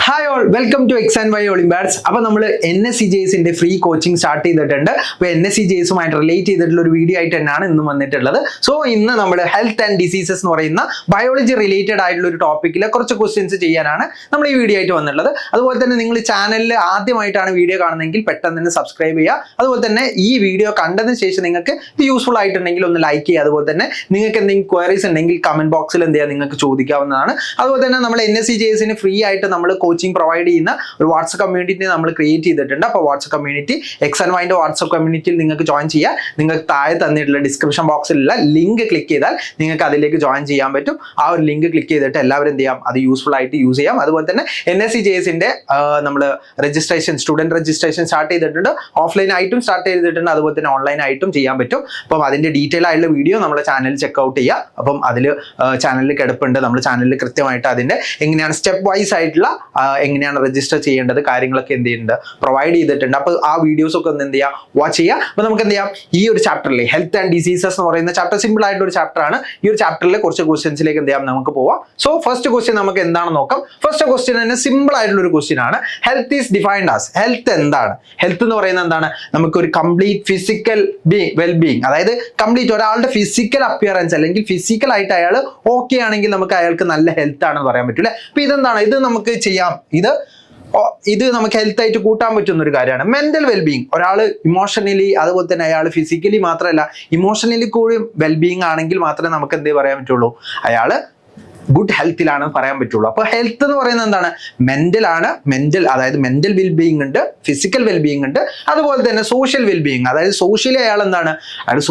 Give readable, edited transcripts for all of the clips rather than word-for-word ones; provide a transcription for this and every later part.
Hi all, welcome to X and Y olympiads. അപ്പോൾ നമ്മൾ NSCJSന്റെ free coaching start ചെയ്തിട്ടുണ്ട്. അപ്പോൾ NSCJSുമായിട്ട് റിലേറ്റ് ചെയ്തിട്ടുള്ള ഒരു വീഡിയോ ആയിട്ട് തന്നെയാണ് ഇന്ന് വന്നിട്ടുള്ളത്. സോ ഇന്ന് നമ്മൾ ഹെൽത്ത് ആൻഡ് ഡിസീസസ് എന്ന് പറയുന്ന ബയോളജി റിലേറ്റഡ് ആയിട്ടുള്ള ഒരു ടോപ്പിക്കിൽ കുറച്ച് ക്വസ്റ്റ്യൻസ് ചെയ്യാനാണ് നമ്മൾ ഈ വീഡിയോ ആയിട്ട് വന്നിട്ടുള്ളത്. അതുപോലെ തന്നെ നിങ്ങൾ ചാനലിൽ ആദ്യമായിട്ടാണ് വീഡിയോ കാണുന്നതെങ്കിൽ പെട്ടെന്ന് തന്നെ സബ്സ്ക്രൈബ് ചെയ്യുക. അതുപോലെ തന്നെ ഈ വീഡിയോ കണ്ടതിന് ശേഷം നിങ്ങൾക്ക് ഇത് യൂസ്ഫുൾ ആയിട്ടുണ്ടെങ്കിൽ ഒന്ന് ലൈക്ക് ചെയ്യുക. അതുപോലെ തന്നെ നിങ്ങൾക്ക് എന്തെങ്കിലും ക്വയറീസ് ഉണ്ടെങ്കിൽ കമന്റ് ബോക്സിൽ എന്ത് ചെയ്യുക, നിങ്ങൾക്ക് ചോദിക്കാവുന്നതാണ്. അതുപോലെ തന്നെ നമ്മൾ NSCJSന് ഫ്രീ ആയിട്ട് നമ്മൾ കോച്ചിങ് പ്രൊവൈഡ് ചെയ്യുന്ന ഒരു വാട്സ്ആപ്പ് കമ്മ്യൂണിറ്റി നമ്മൾ ക്രിയേറ്റ് ചെയ്തിട്ടുണ്ട്. അപ്പോൾ വാട്സ്ആപ്പ് കമ്മ്യൂണിറ്റി എക്സ് ആൻഡ് വൈൻ്റെ വാട്സ്ആപ്പ് കമ്മ്യൂണിറ്റിയിൽ നിങ്ങൾക്ക് ജോയിൻ ചെയ്യാം. നിങ്ങൾക്ക് താഴെ തന്നിട്ടുള്ള ഡിസ്ക്രിപ്ഷൻ ബോക്സിലുള്ള ലിങ്ക് ക്ലിക്ക് ചെയ്താൽ നിങ്ങൾക്ക് അതിലേക്ക് ജോയിൻ ചെയ്യാൻ പറ്റും. ആ ഒരു ലിങ്ക് ക്ലിക്ക് ചെയ്തിട്ട് എല്ലാവരും എന്ത് ചെയ്യാം, അത് യൂസ്ഫുൾ ആയിട്ട് യൂസ് ചെയ്യാം. അതുപോലെ തന്നെ NSCJSന്റെ നമ്മൾ രജിസ്ട്രേഷൻ, സ്റ്റുഡൻറ് രജിസ്ട്രേഷൻ സ്റ്റാർട്ട് ചെയ്തിട്ടുണ്ട്. ഓഫ്ലൈൻ ആയിട്ടും സ്റ്റാർട്ട് ചെയ്തിട്ടുണ്ട്, അതുപോലെ തന്നെ ഓൺലൈൻ ആയിട്ടും ചെയ്യാൻ പറ്റും. അപ്പം അതിന്റെ ഡീറ്റെയിൽ ആയിട്ടുള്ള വീഡിയോ നമ്മുടെ ചാനലിൽ ചെക്കൗട്ട് ചെയ്യുക. അപ്പം അതിൽ ചാനലിൽ കിടപ്പുണ്ട്. നമ്മൾ ചാനലിൽ കൃത്യമായിട്ട് അതിന്റെ എങ്ങനെയാണ് സ്റ്റെപ്പ് വൈസ് ആയിട്ടുള്ള എങ്ങനെയാണ് രജിസ്റ്റർ ചെയ്യേണ്ടത് കാര്യങ്ങളൊക്കെ എന്ത് ചെയ്യുന്നുണ്ട്, പ്രൊവൈഡ് ചെയ്തിട്ടുണ്ട്. അപ്പോൾ ആ വീഡിയോസ് ഒക്കെ ഒന്ന് എന്ത് ചെയ്യുക, വാച്ച് ചെയ്യുക. അപ്പോൾ നമുക്ക് എന്ത് ചെയ്യാം, ഈ ഒരു ചാപ്റ്ററിൽ ഹെൽത്ത് ആൻഡ് ഡിസീസസ് എന്ന് പറയുന്ന ചാപ്റ്റർ സിമ്പിൾ ആയിട്ടുള്ള ഒരു ചാപ്റ്റർ ആണ്. ഈ ഒരു ചാപ്റ്ററിൽ കുറച്ച് ക്വസ്റ്റ്യൻസിലേക്ക് എന്ത് ചെയ്യാം, നമുക്ക് പോവാം. സോ ഫസ്റ്റ് ക്വസ്റ്റ്യൻ നമുക്ക് എന്താണെന്ന് നോക്കാം. ഫസ്റ്റ് ക്വസ്റ്റ്യൻ തന്നെ സിമ്പിൾ ആയിട്ടുള്ള ഒരു ക്വസ്റ്റ്യൻ ആണ്. Health is defined as, health എന്താണ്? ഹെൽത്ത് എന്ന് പറയുന്നത് എന്താണ്? നമുക്ക് ഒരു കംപ്ലീറ്റ് ഫിസിക്കൽ വെൽബീയിങ്, അതായത് കംപ്ലീറ്റ് ഒരാളുടെ ഫിസിക്കൽ അപ്പിയറൻസ് അല്ലെങ്കിൽ ഫിസിക്കൽ ആയിട്ട് അയാൾ ഓക്കെ ആണെങ്കിൽ നമുക്ക് അയാൾക്ക് നല്ല ഹെൽത്ത് ആണെന്ന് പറയാൻ പറ്റൂല്ലേ. അപ്പൊ ഇതെന്താണ്, ഇത് നമുക്ക് ചെയ്യാം, ഇത് നമുക്ക് ഹെൽത്ത് ആയിട്ട് കൂട്ടാൻ പറ്റുന്ന ഒരു കാര്യമാണ്. മെന്റൽ വെൽബീയിങ്, ഒരാൾ ഇമോഷണലി അതുപോലെ തന്നെ അയാൾ ഫിസിക്കലി മാത്രമല്ല ഇമോഷണലി കൂടി വെൽബീയിങ് ആണെങ്കിൽ മാത്രമേ നമുക്ക് എന്തേ പറയാൻ പറ്റുള്ളൂ, അയാള് ഗുഡ് ഹെൽത്തിലാണെന്ന് പറയാൻ പറ്റുള്ളൂ. അപ്പോൾ ഹെൽത്ത് എന്ന് പറയുന്നത് എന്താണ്, മെന്റൽ ആണ്. അതായത് മെന്റൽ വെൽബീയിങ് ഉണ്ട്, ഫിസിക്കൽ വെൽബീയിങ് ഉണ്ട്, അതുപോലെ തന്നെ സോഷ്യൽ വെൽബീയിങ്, അതായത് സോഷ്യലി അയാൾ എന്താണ്, അയാൾ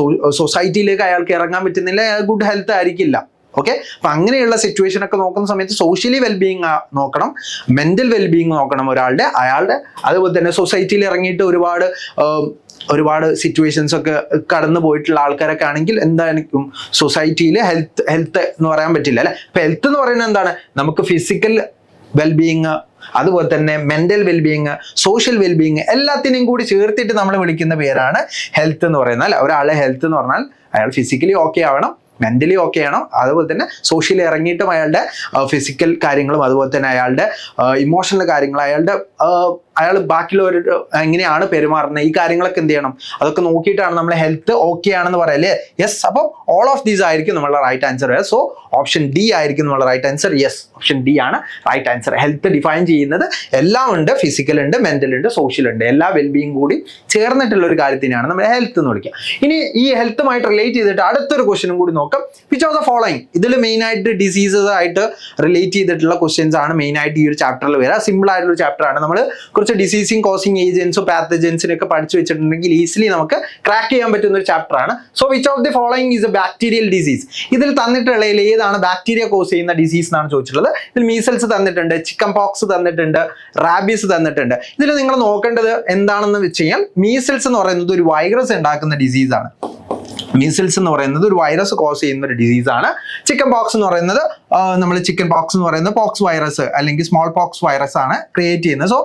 സൊസൈറ്റിയിലേക്ക് അയാൾക്ക് ഇറങ്ങാൻ പറ്റുന്നില്ല, അയാൾ ഗുഡ് ഹെൽത്ത് ആയിരിക്കില്ല. ഓക്കെ, അപ്പൊ അങ്ങനെയുള്ള സിറ്റുവേഷൻ ഒക്കെ നോക്കുന്ന സമയത്ത് സോഷ്യലി വെൽബീയിങ് നോക്കണം, മെന്റൽ വെൽബീയിങ് നോക്കണം അയാളുടെ. അതുപോലെ തന്നെ സൊസൈറ്റിയിൽ ഇറങ്ങിയിട്ട് ഒരുപാട് സിറ്റുവേഷൻസ് ഒക്കെ കടന്നു പോയിട്ടുള്ള ആൾക്കാരൊക്കെ ആണെങ്കിൽ എന്തായിരിക്കും, സൊസൈറ്റിയിൽ ഹെൽത്ത് എന്ന് പറയാൻ പറ്റില്ല അല്ലെ. അപ്പൊ ഹെൽത്ത് എന്ന് പറയുന്നത് എന്താണ്, നമുക്ക് ഫിസിക്കൽ വെൽബീയിങ്, അതുപോലെ തന്നെ മെന്റൽ വെൽബീയിങ്, സോഷ്യൽ വെൽബീയിങ് എല്ലാത്തിനെയും കൂടി ചേർത്തിട്ട് നമ്മൾ വിളിക്കുന്ന പേരാണ് ഹെൽത്ത് എന്ന് പറയുന്നത് അല്ലെ. ഒരാളെ ഹെൽത്ത് എന്ന് പറഞ്ഞാൽ അയാൾ ഫിസിക്കലി ഓക്കെ ആവണം, മെന്റലി ഓക്കെ ആണോ, അതുപോലെ തന്നെ സോഷ്യലി ഇറങ്ങിയിട്ടും അയാളുടെ ഫിസിക്കൽ കാര്യങ്ങളും അതുപോലെ തന്നെ അയാളുടെ ഇമോഷണൽ കാര്യങ്ങൾ, അയാൾ ബാക്കിയുള്ളവർ എങ്ങനെയാണ് പെരുമാറുന്നത്, ഈ കാര്യങ്ങളൊക്കെ എന്ത് ചെയ്യണം, അതൊക്കെ നോക്കിയിട്ടാണ് നമ്മൾ ഹെൽത്ത് ഓക്കെ ആണെന്ന് പറയല്ലേ. യെസ്, അപ്പം ഓൾ ഓഫ് ദീസ് ആയിരിക്കും നമ്മളുടെ right answer. So option D ആയിരിക്കും നമ്മളുടെ right answer. Yes, option D ആണ് റൈറ്റ് ആൻസർ. ഹെൽത്ത് ഡിഫൈൻ ചെയ്യുന്നത് എല്ലാം ഉണ്ട്, ഫിസിക്കൽ ഉണ്ട്, മെന്റൽ ഉണ്ട്, സോഷ്യൽ ഉണ്ട്, എല്ലാ വെൽബീയിങ് കൂടി ചേർന്നിട്ടുള്ള ഒരു കാര്യത്തിനാണ് നമ്മൾ ഹെൽത്ത് എന്ന് വിളിക്കുക. ഇനി ഈ ഹെൽത്തുമായിട്ട് റിലേറ്റ് ചെയ്തിട്ട് അടുത്തൊരു ക്വസ്റ്റ്യനും കൂടി നോക്കാം. വിച്ച് ഓഫ് ദ ഫോളോയിങ്, ഇതിൽ മെയിൻ ആയിട്ട് ഡിസീസസ് ആയിട്ട് റിലേറ്റ് ചെയ്തിട്ടുള്ള ക്വസ്റ്റ്യൻസ് ആണ് മെയിൻ ആയിട്ട് ഈ ഒരു ചാപ്റ്ററിൽ വരിക. സിമ്പിൾ ആയിട്ടുള്ള ചാപ്റ്റർ ആണ്. നമ്മൾ കുറച്ച് ഡിസീസിങ് കോസിങ് ഏജൻസും പാത്തജൻസിനൊക്കെ പഠിച്ചു വെച്ചിട്ടുണ്ടെങ്കിൽ ഈസിലി നമുക്ക് ക്രാക്ക് ചെയ്യാൻ പറ്റുന്ന ഒരു ചാപ്റ്റർ ആണ്. So which of the following is A bacterial disease, ഇതിൽ തന്നിട്ടുള്ള ഏതാണ് ബാക്ടീരിയ കോസ് ചെയ്യുന്ന ഡിസീസ് എന്നാണ് ചോദിച്ചിട്ടുള്ളത്. ഇതിൽ മീസൽസ് തന്നിട്ടുണ്ട്, ചിക്കൻ പോക്സ് തന്നിട്ടുണ്ട്, റാബീസ് തന്നിട്ടുണ്ട്. ഇതിൽ നിങ്ങൾ നോക്കേണ്ടത് എന്താണെന്ന് വെച്ച് കഴിഞ്ഞാൽ മീസൽസ് എന്ന് പറയുന്നത് ഒരു വൈറസ് ഉണ്ടാക്കുന്ന ഡിസീസാണ്. മീസിൽസ് എന്ന് പറയുന്നത് ഒരു വൈറസ് കോസ് ചെയ്യുന്ന ഒരു ഡിസീസാണ്. ചിക്കൻ പോക്സ് എന്ന് പറയുന്നത് ചിക്കൻ പോക്സ് എന്ന് പറയുന്നത് പോക്സ് വൈറസ് അല്ലെങ്കിൽ സ്മോൾ പോക്സ് വൈറസ് ആണ് ക്രിയേറ്റ് ചെയ്യുന്നത്. സോ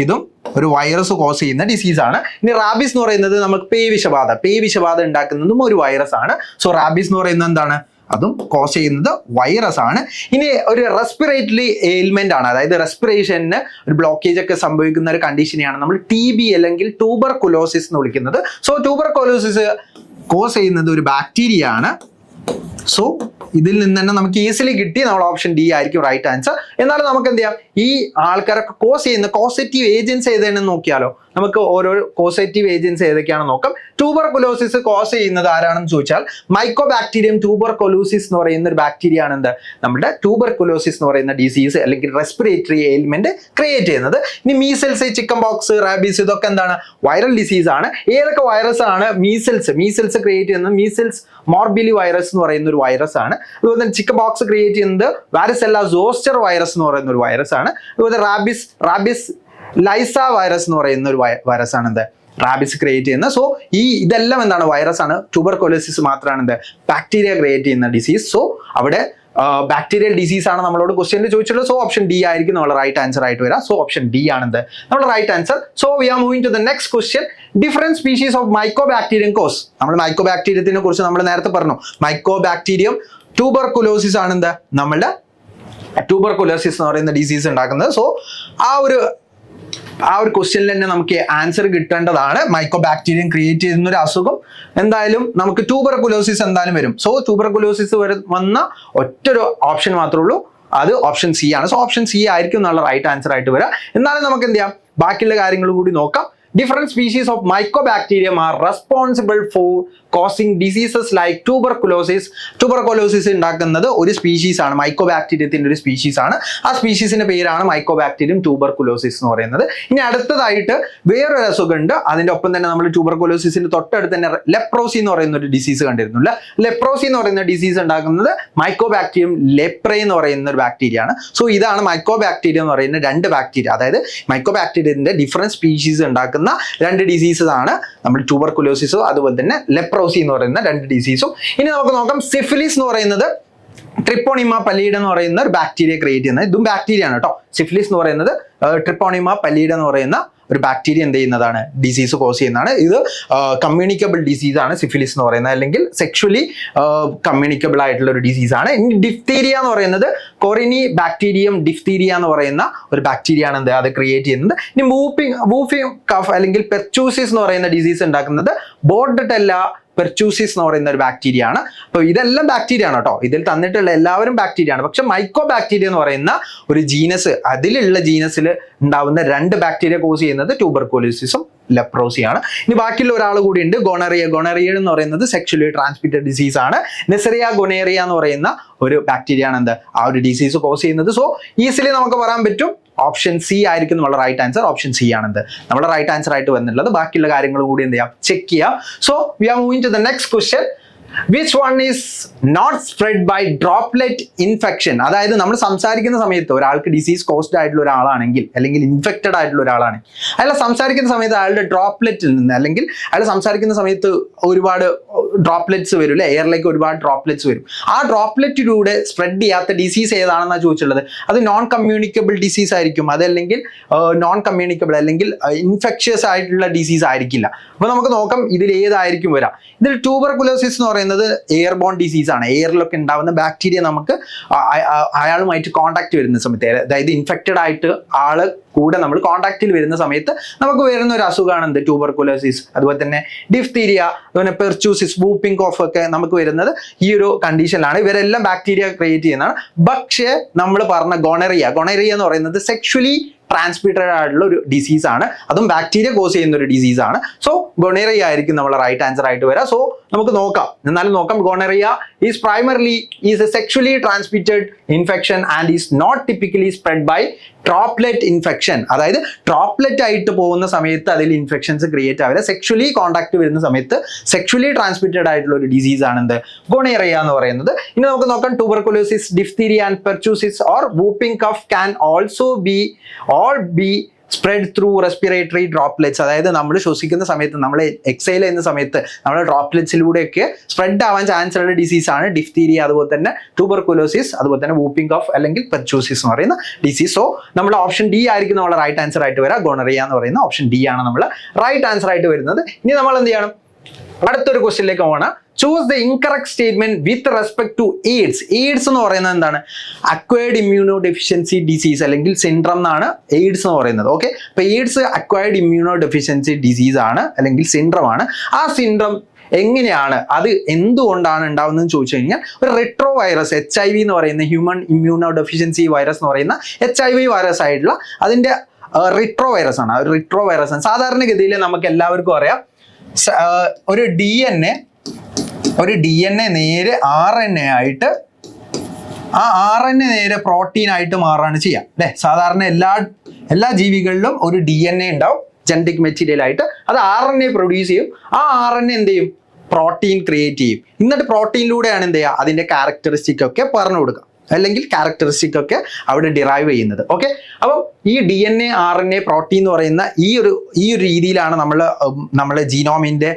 ഇതും ഒരു വൈറസ് കോസ് ചെയ്യുന്ന ഡിസീസാണ്. ഇനി റാബീസ് എന്ന് പറയുന്നത് നമുക്ക് പേവിഷബാധ ഉണ്ടാക്കുന്നതും ഒരു വൈറസ് ആണ്. സോ റാബീസ് എന്ന് പറയുന്നത് എന്താണ്, അതും കോസ് ചെയ്യുന്നത് വൈറസ് ആണ്. ഇനി ഒരു റെസ്പിറേറ്ററി എയിൽമെന്റ് ആണ്, അതായത് റെസ്പിറേഷന് ഒരു ബ്ലോക്കേജ് ഒക്കെ സംഭവിക്കുന്ന ഒരു കണ്ടീഷനെയാണ് നമ്മൾ TB അല്ലെങ്കിൽ ട്യൂബർകുലോസിസ് എന്ന് വിളിക്കുന്നത്. സോ ട്യൂബർകുലോസിസ് കോസ് ചെയ്യുന്നത് ഒരു ബാക്ടീരിയ ആണ്. സോ ഇതിൽ നിന്ന് തന്നെ നമുക്ക് ഈസിലി കിട്ടി, നമ്മൾ ഓപ്ഷൻ ഡി ആയിരിക്കും റൈറ്റ് ആൻസർ. എന്നാലും നമുക്ക് എന്ത് ചെയ്യാം, ഈ ആൾക്കാരൊക്കെ കോസ് ചെയ്യുന്ന കോസറ്റീവ് ഏജൻസ് ഏതാണെന്ന് നോക്കിയാലോ. നമുക്ക് ഓരോ കോസറ്റീവ് ഏജൻസ് ഏതൊക്കെയാണെന്ന് നോക്കാം. ട്യൂബർകുലോസിസ് കോസ് ചെയ്യുന്നത് ആരാണെന്ന് ചോദിച്ചാൽ മൈക്കോബാക്ടീരിയം ട്യൂബർകുലോസിസ് എന്ന് പറയുന്ന ഒരു ബാക്ടീരിയ ആണ് നമ്മുടെ ട്യൂബർകുലോസിസ് എന്ന് പറയുന്ന ഡിസീസ് അല്ലെങ്കിൽ റെസ്പിറേറ്ററി എയിൽമെന്റ് ക്രിയേറ്റ് ചെയ്യുന്നത്. ഇനി മീസൽസ്, ചിക്കൻ പോക്സ്, റാബീസ് ഇതൊക്കെ എന്താണ്, വൈറൽ ഡിസീസ് ആണ്. ഏതൊക്കെ വൈറസ് ആണ് മീസൽസ് ക്രിയേറ്റ് ചെയ്യുന്നത്, മീസൽസ് മോർബിലി വൈറസ് എന്ന് പറയുന്ന ഒരു വൈറസ് ആണ്. അതുപോലെ തന്നെ ചിക്കൻ പോക്സ് ക്രിയേറ്റ് ചെയ്യുന്നത് വാരിസെല്ല സോസ്റ്റർ വൈറസ് എന്ന് പറയുന്ന ഒരു വൈറസ് ആണ്. അതുപോലെ റാബീസ് ലൈസ വൈറസ് എന്ന് പറയുന്ന ഒരു വൈറസ് ആണ് റാബീസ് ക്രിയേറ്റ് ചെയ്യുന്നത്. സോ ഇതെല്ലാം എന്താണ്, വൈറസ് ആണ്. ട്യൂബർകുലോസിസ് മാത്രമാണ് ബാക്ടീരിയ ക്രിയേറ്റ് ചെയ്യുന്ന ഡിസീസ്. സോ അവിടെ ബാക്ടീരിയൽ ഡിസീസ് ആണ് നമ്മളോട് ക്വസ്റ്റ്യനിൽ ചോദിച്ചുള്ളത്. സോ ഓപ്ഷൻ ഡി ആയിരിക്കും നമ്മുടെ റൈറ്റ് ആൻസർ ആയിട്ട് വരാം. സോ ഓപ്ഷൻ ഡി ആണ് നമ്മുടെ right answer. So we are moving to the next question. Different species of mycobacterium cause, നമ്മൾ മൈക്കോബാക്ടീരിയത്തിനെ കുറിച്ച് നമ്മൾ നേരത്തെ പറഞ്ഞു. മൈക്കോബാക്ടീരിയം ട്യൂബർകുലോസിസ് ആണ് നമ്മളുടെ ട്യൂബർകുലോസിസ് എന്ന് പറയുന്ന ഡിസീസ് ഉണ്ടാക്കുന്നത്. സോ ആ ഒരു ക്വസ്റ്റ്യനിൽ തന്നെ നമുക്ക് ആൻസർ കിട്ടേണ്ടതാണ്. മൈക്കോബാക്ടീരിയം ക്രിയേറ്റ് ചെയ്യുന്ന ഒരു അസുഖം എന്തായാലും നമുക്ക് ട്യൂബർകുലോസിസ് എന്തായാലും വരും. സോ ട്യൂബർകുലോസിസ് വന്ന ഒറ്റൊരു ഓപ്ഷൻ മാത്രമേ ഉള്ളൂ, അത് ഓപ്ഷൻ സി ആണ്. സോ ഓപ്ഷൻ സി ആയിരിക്കും എന്നുള്ള റൈറ്റ് ആൻസർ ആയിട്ട് വരാം. എന്നാലും നമുക്ക് എന്ത് ചെയ്യാം, ബാക്കിയുള്ള കാര്യങ്ങൾ കൂടി നോക്കാം. Different species of mycobacterium are responsible for causing diseases like tuberculosis. Tuberculosis ഉണ്ടാക്കുന്നത് ഒരു സ്പീഷീസ് ആണ്, മൈക്കോബാക്ടീരിയത്തിന്റെ ഒരു സ്പീഷീസ് ആണ്. ആ സ്പീഷീസിന്റെ പേരാണ് മൈക്കോബാക്ടീരിയം ട്യൂബർകുലോസിസ് എന്ന് പറയുന്നത്. ഇനി അടുത്തതായിട്ട് വേറൊരു അസുഖമുണ്ട്, അതിന്റെ ഒപ്പം തന്നെ നമ്മൾ ട്യൂബർകുലോസിന്റെ തൊട്ടടുത്ത് തന്നെ ലെപ്രോസി എന്ന് പറയുന്ന ഒരു ഡിസീസ് കണ്ടിരുന്നില്ല. ലെപ്രോസി എന്ന് പറയുന്ന ഡിസീസ് ഉണ്ടാക്കുന്നത് മൈക്കോബാക്ടീരിയം ലെപ്രേ എന്ന് പറയുന്ന ഒരു ബാക്ടീരിയ ആണ്. സോ ഇതാണ് മൈക്കോബാക്ടീരിയം എന്ന് പറയുന്ന രണ്ട് ബാക്ടീരിയ, അതായത് മൈക്കോബാക്ടീരിയത്തിന്റെ ഡിഫറെന്റ് സ്പീഷീസ് ഉണ്ടാക്കുന്ന രണ്ട് ഡിസീസസ് ആണ് നമ്മൾ ട്യൂബർകുലോസിസും അതുപോലെ തന്നെ ലെപ്രോസി എന്ന് പറയുന്ന രണ്ട് ഡിസീസും. ഇനി നമുക്ക് നോക്കാം, സിഫിലിസ് എന്ന് പറയുന്നത് ട്രിപ്പോണിമ പല്ലീഡ എന്ന് പറയുന്ന ഒരു ബാക്ടീരിയ ക്രിയേറ്റ് ചെയ്യുന്നത്. ഇതും ബാക്ടീരിയ ആണ് കേട്ടോ. സിഫിലിസ് എന്ന് പറയുന്നത് ട്രിപ്പോണിമ പല്ലീഡ എന്ന് പറയുന്ന ഒരു ബാക്ടീരിയ എന്ത് ചെയ്യുന്നതാണ്, ഡിസീസ് കോസ് ചെയ്യുന്നതാണ്. ഇത് കമ്മ്യൂണിക്കബിൾ ഡിസീസ് ആണ് സിഫിലിസ് എന്ന് പറയുന്നത്, അല്ലെങ്കിൽ സെക്ഷുവലി കമ്മ്യൂണിക്കബിൾ ആയിട്ടുള്ള ഒരു ഡിസീസ് ആണ്. ഇനി ഡിഫ്തീരിയ എന്ന് പറയുന്നത് കൊറിനി ബാക്ടീരിയം ഡിഫ്തീരിയ എന്ന് പറയുന്ന ഒരു ബാക്ടീരിയ ആണ് എന്ത് അത് ക്രിയേറ്റ് ചെയ്യുന്നത്. ഇനി വൂഫിംഗ് കഫ് അല്ലെങ്കിൽ പെർച്ചൂസിസ് എന്ന് പറയുന്ന ഡിസീസ് ഉണ്ടാക്കുന്നത് ബോർഡറ്റെല്ല പെർച്ചൂസിസ് എന്ന് പറയുന്ന ഒരു ബാക്ടീരിയ ആണ്. അപ്പോൾ ഇതെല്ലാം ബാക്ടീരിയ ആണ് കേട്ടോ, ഇതിൽ തന്നിട്ടുള്ള എല്ലാവരും ബാക്ടീരിയ ആണ്. പക്ഷെ മൈക്കോ ബാക്ടീരിയ എന്ന് പറയുന്ന ഒരു ജീനസ്, അതിലുള്ള ജീനസിൽ ഉണ്ടാവുന്ന രണ്ട് ബാക്ടീരിയ കോസ് ചെയ്യുന്നത് ട്യൂബർകുലോസിസും ലെപ്രോസിയാണ്. ഇനി ബാക്കിയുള്ള ഒരാൾ കൂടി ഉണ്ട്, ഗൊണറിയ. ഗൊണറിയ എന്ന് പറയുന്നത് സെക്ഷുവലി ട്രാൻസ്മിറ്റഡ് ഡിസീസ് ആണ്. നെസറിയ ഗൊണേറിയ എന്ന് പറയുന്ന ഒരു ബാക്ടീരിയ ആണ് എന്ത് ആ ഒരു ഡിസീസ് കോസ് ചെയ്യുന്നത്. സോ ഈസിലി നമുക്ക് പറയാൻ പറ്റും ഓപ്ഷൻ സി ആയിരിക്കും നമ്മുടെ റൈറ്റ് ആൻസർ. ഓപ്ഷൻ സി ആണെന്ത് നമ്മുടെ റൈറ്റ് ആൻസർ ആയിട്ട് വന്നിട്ടുള്ളത്. ബാക്കിയുള്ള കാര്യങ്ങൾ കൂടി എന്ത് ചെയ്യാം, ചെക്ക് ചെയ്യാം. So we are moving to the next question. Which one is not spread by droplet infection? അതായത് നമ്മൾ സംസാരിക്കുന്ന സമയത്ത് ഒരാൾക്ക് ഡിസീസ് കോസ്ഡ് ആയിട്ടുള്ള ഒരാളാണെങ്കിൽ, അല്ലെങ്കിൽ ഇൻഫെക്റ്റഡ് ആയിട്ടുള്ള ഒരാളാണെങ്കിൽ, അയാൾ സംസാരിക്കുന്ന സമയത്ത് അയാളുടെ ഡ്രോപ്ലെറ്റിൽ നിന്ന്, അല്ലെങ്കിൽ അയാൾ സംസാരിക്കുന്ന സമയത്ത് ഒരുപാട് ഡ്രോപ്ലെറ്റ്സ് വരും അല്ലെ, എയറിലേക്ക് ഒരുപാട് ഡ്രോപ്ലെറ്റ്സ് വരും. ആ ഡ്രോപ്ലെറ്റിലൂടെ സ്പ്രെഡ് ചെയ്യാത്ത ഡിസീസ് ഏതാണെന്നാണ് ചോദിച്ചിട്ടുള്ളത്. അത് നോൺ കമ്മ്യൂണിക്കബിൾ ഡിസീസ് ആയിരിക്കും, അതല്ലെങ്കിൽ നോൺ കമ്മ്യൂണിക്കബിൾ അല്ലെങ്കിൽ ഇൻഫെക്ഷ്യസ് ആയിട്ടുള്ള ഡിസീസ് ആയിരിക്കില്ല. അപ്പൊ നമുക്ക് നോക്കാം ഇതിൽ ഏതായിരിക്കും വരാം. ഇതിൽ ട്യൂബർകുലോസിസ് എന്ന് പറയുന്നത് എയർബോൺ ഡിസീസ് ആണ്. എയറിലൊക്കെ ഉണ്ടാവുന്ന ബാക്ടീരിയ നമുക്ക് അയാളുമായിട്ട് കോൺടാക്ട് വരുന്ന സമയത്ത്, അതായത് ഇൻഫെക്റ്റഡ് ആയിട്ട് ആള് കൂടെ നമ്മൾ കോൺടാക്റ്റിൽ വരുന്ന സമയത്ത് നമുക്ക് വരുന്ന ഒരു അസുഖമാണ് എന്ത് ട്യൂബർകുലോസിസ്. അതുപോലെ തന്നെ ഡിഫ്തീരിയ, അതുപോലെ പെർച്ചൂസിസ്, വൂപ്പിംഗ് കോഫ് ഒക്കെ നമുക്ക് വരുന്നത് ഈ ഒരു കണ്ടീഷനിലാണ്. ഇവരെല്ലാം ബാക്ടീരിയ ക്രിയേറ്റ് ചെയ്യുന്നതാണ്. പക്ഷേ നമ്മൾ പറഞ്ഞ ഗൊണറിയ എന്ന് പറയുന്നത് സെക്ഷുവലി ട്രാൻസ്മിറ്റഡ് ആയിട്ടുള്ള ഒരു ഡിസീസ് ആണ്, അതും ബാക്ടീരിയ കോസ് ചെയ്യുന്ന ഒരു ഡിസീസ് ആണ്. സോ ഗൊണേറിയ ആയിരിക്കും നമ്മളെ റൈറ്റ് ആൻസർ ആയിട്ട് വരാം. സോ നമുക്ക് നോക്കാം, എന്നാലും നോക്കാം. Gonorrhoea is primarily is a sexually transmitted infection and is not typically spread by droplet infection. അതായത് ഡ്രോപ്ലെറ്റ് ആയിട്ട് പോകുന്ന സമയത്ത് അതിൽ ഇൻഫെക്ഷൻസ് ക്രിയേറ്റ് ആവില്ല. സെക്ഷുവലി കോൺടാക്ട് വരുന്ന സമയത്ത് സെക്ഷുവലി ട്രാൻസ്മിറ്റഡ് ആയിട്ടുള്ള ഒരു ഡിസീസ് ആണ് എന്ത് ഗൊണേറിയ എന്ന് പറയുന്നത്. ഇനി നമുക്ക് നോക്കാം, tuberculosis, diphtheria and pertussis or whooping cough can also be spread through respiratory droplets. അതായത് നമ്മൾ ശ്വസിക്കുന്ന സമയത്ത്, നമ്മൾ എക്സൈൽ ചെയ്യുന്ന സമയത്ത് നമ്മുടെ ഡ്രോപ്ലെറ്റ്സിലൂടെയൊക്കെ സ്പ്രെഡ് ആവാൻ ചാൻസ് ഉള്ള ഡിസീസ് ആണ് ഡിഫ്തീരിയ, അതുപോലെ തന്നെ ട്യൂബർകുലോസിസ്, അതുപോലെ തന്നെ വൂപ്പിംഗ് കഫ് അല്ലെങ്കിൽ പെർച്ചൂസിസ് എന്ന് പറയുന്ന ഡിസീസ്. സോ നമ്മൾ ഓപ്ഷൻ ഡി ആയിരിക്കും നമ്മളെ റൈറ്റ് ആൻസർ ആയിട്ട് വരാം. ഗൊണറിയ എന്ന് പറയുന്ന ഓപ്ഷൻ ഡി ആണ് നമ്മൾ റൈറ്റ് ആൻസർ ആയിട്ട് വരുന്നത്. ഇനി നമ്മൾ എന്ത് ചെയ്യണം, അടുത്തൊരു ക്വസ്റ്റ്യനിലേക്ക് പോകണം. Choose the incorrect statement with respect to AIDS. AIDS എന്ന് പറയുന്നത് എന്താണ്, അക്വയർഡ് ഇമ്മ്യൂണോ ഡെഫിഷ്യൻസി ഡിസീസ് അല്ലെങ്കിൽ സിൻഡ്രം എന്നാണ് എയ്ഡ്സ് എന്ന് പറയുന്നത്. ഓക്കെ, അപ്പൊ AIDS acquired immuno deficiency disease ആണ് അല്ലെങ്കിൽ സിൻഡ്രം ആണ്. ആ സിൻഡ്രം എങ്ങനെയാണ്, അത് എന്തുകൊണ്ടാണ് ഉണ്ടാവുന്നതെന്ന് ചോദിച്ചു കഴിഞ്ഞാൽ, ഒരു റെട്രോ വൈറസ് HIV എന്ന് പറയുന്ന ഹ്യൂമൻ ഇമ്മ്യൂണോ ഡെഫിഷ്യൻസി വൈറസ് എന്ന് പറയുന്ന HIV വൈറസ് ആയിട്ടുള്ള അതിന്റെ റിട്രോ വൈറസ് ആണ്. ഒരു റിട്രോ വൈറസ് ആണ്. സാധാരണഗതിയിൽ നമുക്ക് എല്ലാവർക്കും അറിയാം, ഒരു DNA നേരെ RNA ആയിട്ട്, ആ RNA നേരെ പ്രോട്ടീൻ ആയിട്ട് മാറാണ് ചെയ്യാം അല്ലെ. സാധാരണ എല്ലാ ജീവികളിലും ഒരു DNA ഉണ്ടാവും, ജനറ്റിക് മെറ്റീരിയൽ ആയിട്ട്. അത് RNA പ്രൊഡ്യൂസ് ചെയ്യും. ആ RNA എന്ത് ചെയ്യും, പ്രോട്ടീൻ ക്രിയേറ്റ് ചെയ്യും. എന്നിട്ട് പ്രോട്ടീനിലൂടെയാണ് എന്ത് ചെയ്യുക, അതിന്റെ ക്യാരക്ടറിസ്റ്റിക് ഒക്കെ പറഞ്ഞു കൊടുക്കുക, അല്ലെങ്കിൽ ക്യാരക്ടറിസ്റ്റിക് ഒക്കെ അവിടെ ഡിറൈവ് ചെയ്യുന്നത്. ഓക്കെ, അപ്പം ഈ DNA RNA പ്രോട്ടീൻ എന്ന് പറയുന്ന ഈ ഒരു രീതിയിലാണ് നമ്മളെ ജീനോമിന്റെ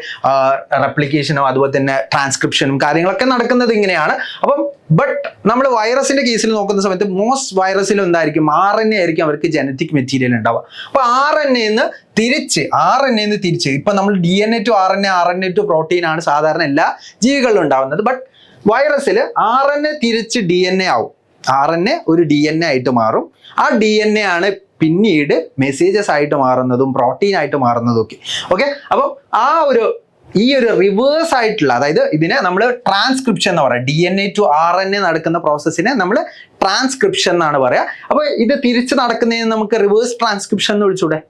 റെപ്ലിക്കേഷനും അതുപോലെ തന്നെ ട്രാൻസ്ക്രിപ്ഷനും കാര്യങ്ങളൊക്കെ നടക്കുന്നത് ഇങ്ങനെയാണ്. അപ്പം ബട്ട് നമ്മൾ വൈറസിന്റെ കേസിൽ നോക്കുന്ന സമയത്ത് മോസ്റ്റ് വൈറസിലും എന്തായിരിക്കും, RNA ആയിരിക്കും അവർക്ക് ജനറ്റിക് മെറ്റീരിയൽ ഉണ്ടാവുക. അപ്പൊ RNA ന്ന് തിരിച്ച് ഇപ്പൊ നമ്മൾ DNA to RNA to protein ആണ് സാധാരണ എല്ലാ ജീവികളിലും ഉണ്ടാവുന്നത്. ബട്ട് വൈറസിൽ RNA തിരിച്ച് DNA ആവും. RNA ഒരു DNA ആയിട്ട് മാറും. ആ DNA ആണ് പിന്നീട് മെസ്സേജസ് ആയിട്ട് മാറുന്നതും പ്രോട്ടീൻ ആയിട്ട് മാറുന്നതും ഒക്കെ. ഓക്കെ, അപ്പം ഈ ഒരു റിവേഴ്സ് ആയിട്ടുള്ള, അതായത് ഇതിനെ നമ്മൾ ട്രാൻസ്ക്രിപ്ഷൻ എന്ന് പറയാം. DNA to RNA നടക്കുന്ന പ്രോസസ്സിനെ നമ്മൾ ട്രാൻസ്ക്രിപ്ഷൻ എന്നാണ് പറയാ. അപ്പൊ ഇത് തിരിച്ച് നടക്കുന്നതിന് നമുക്ക് റിവേഴ്സ് ട്രാൻസ്ക്രിപ്ഷൻ എന്ന് വിളിച്ചൂടെ?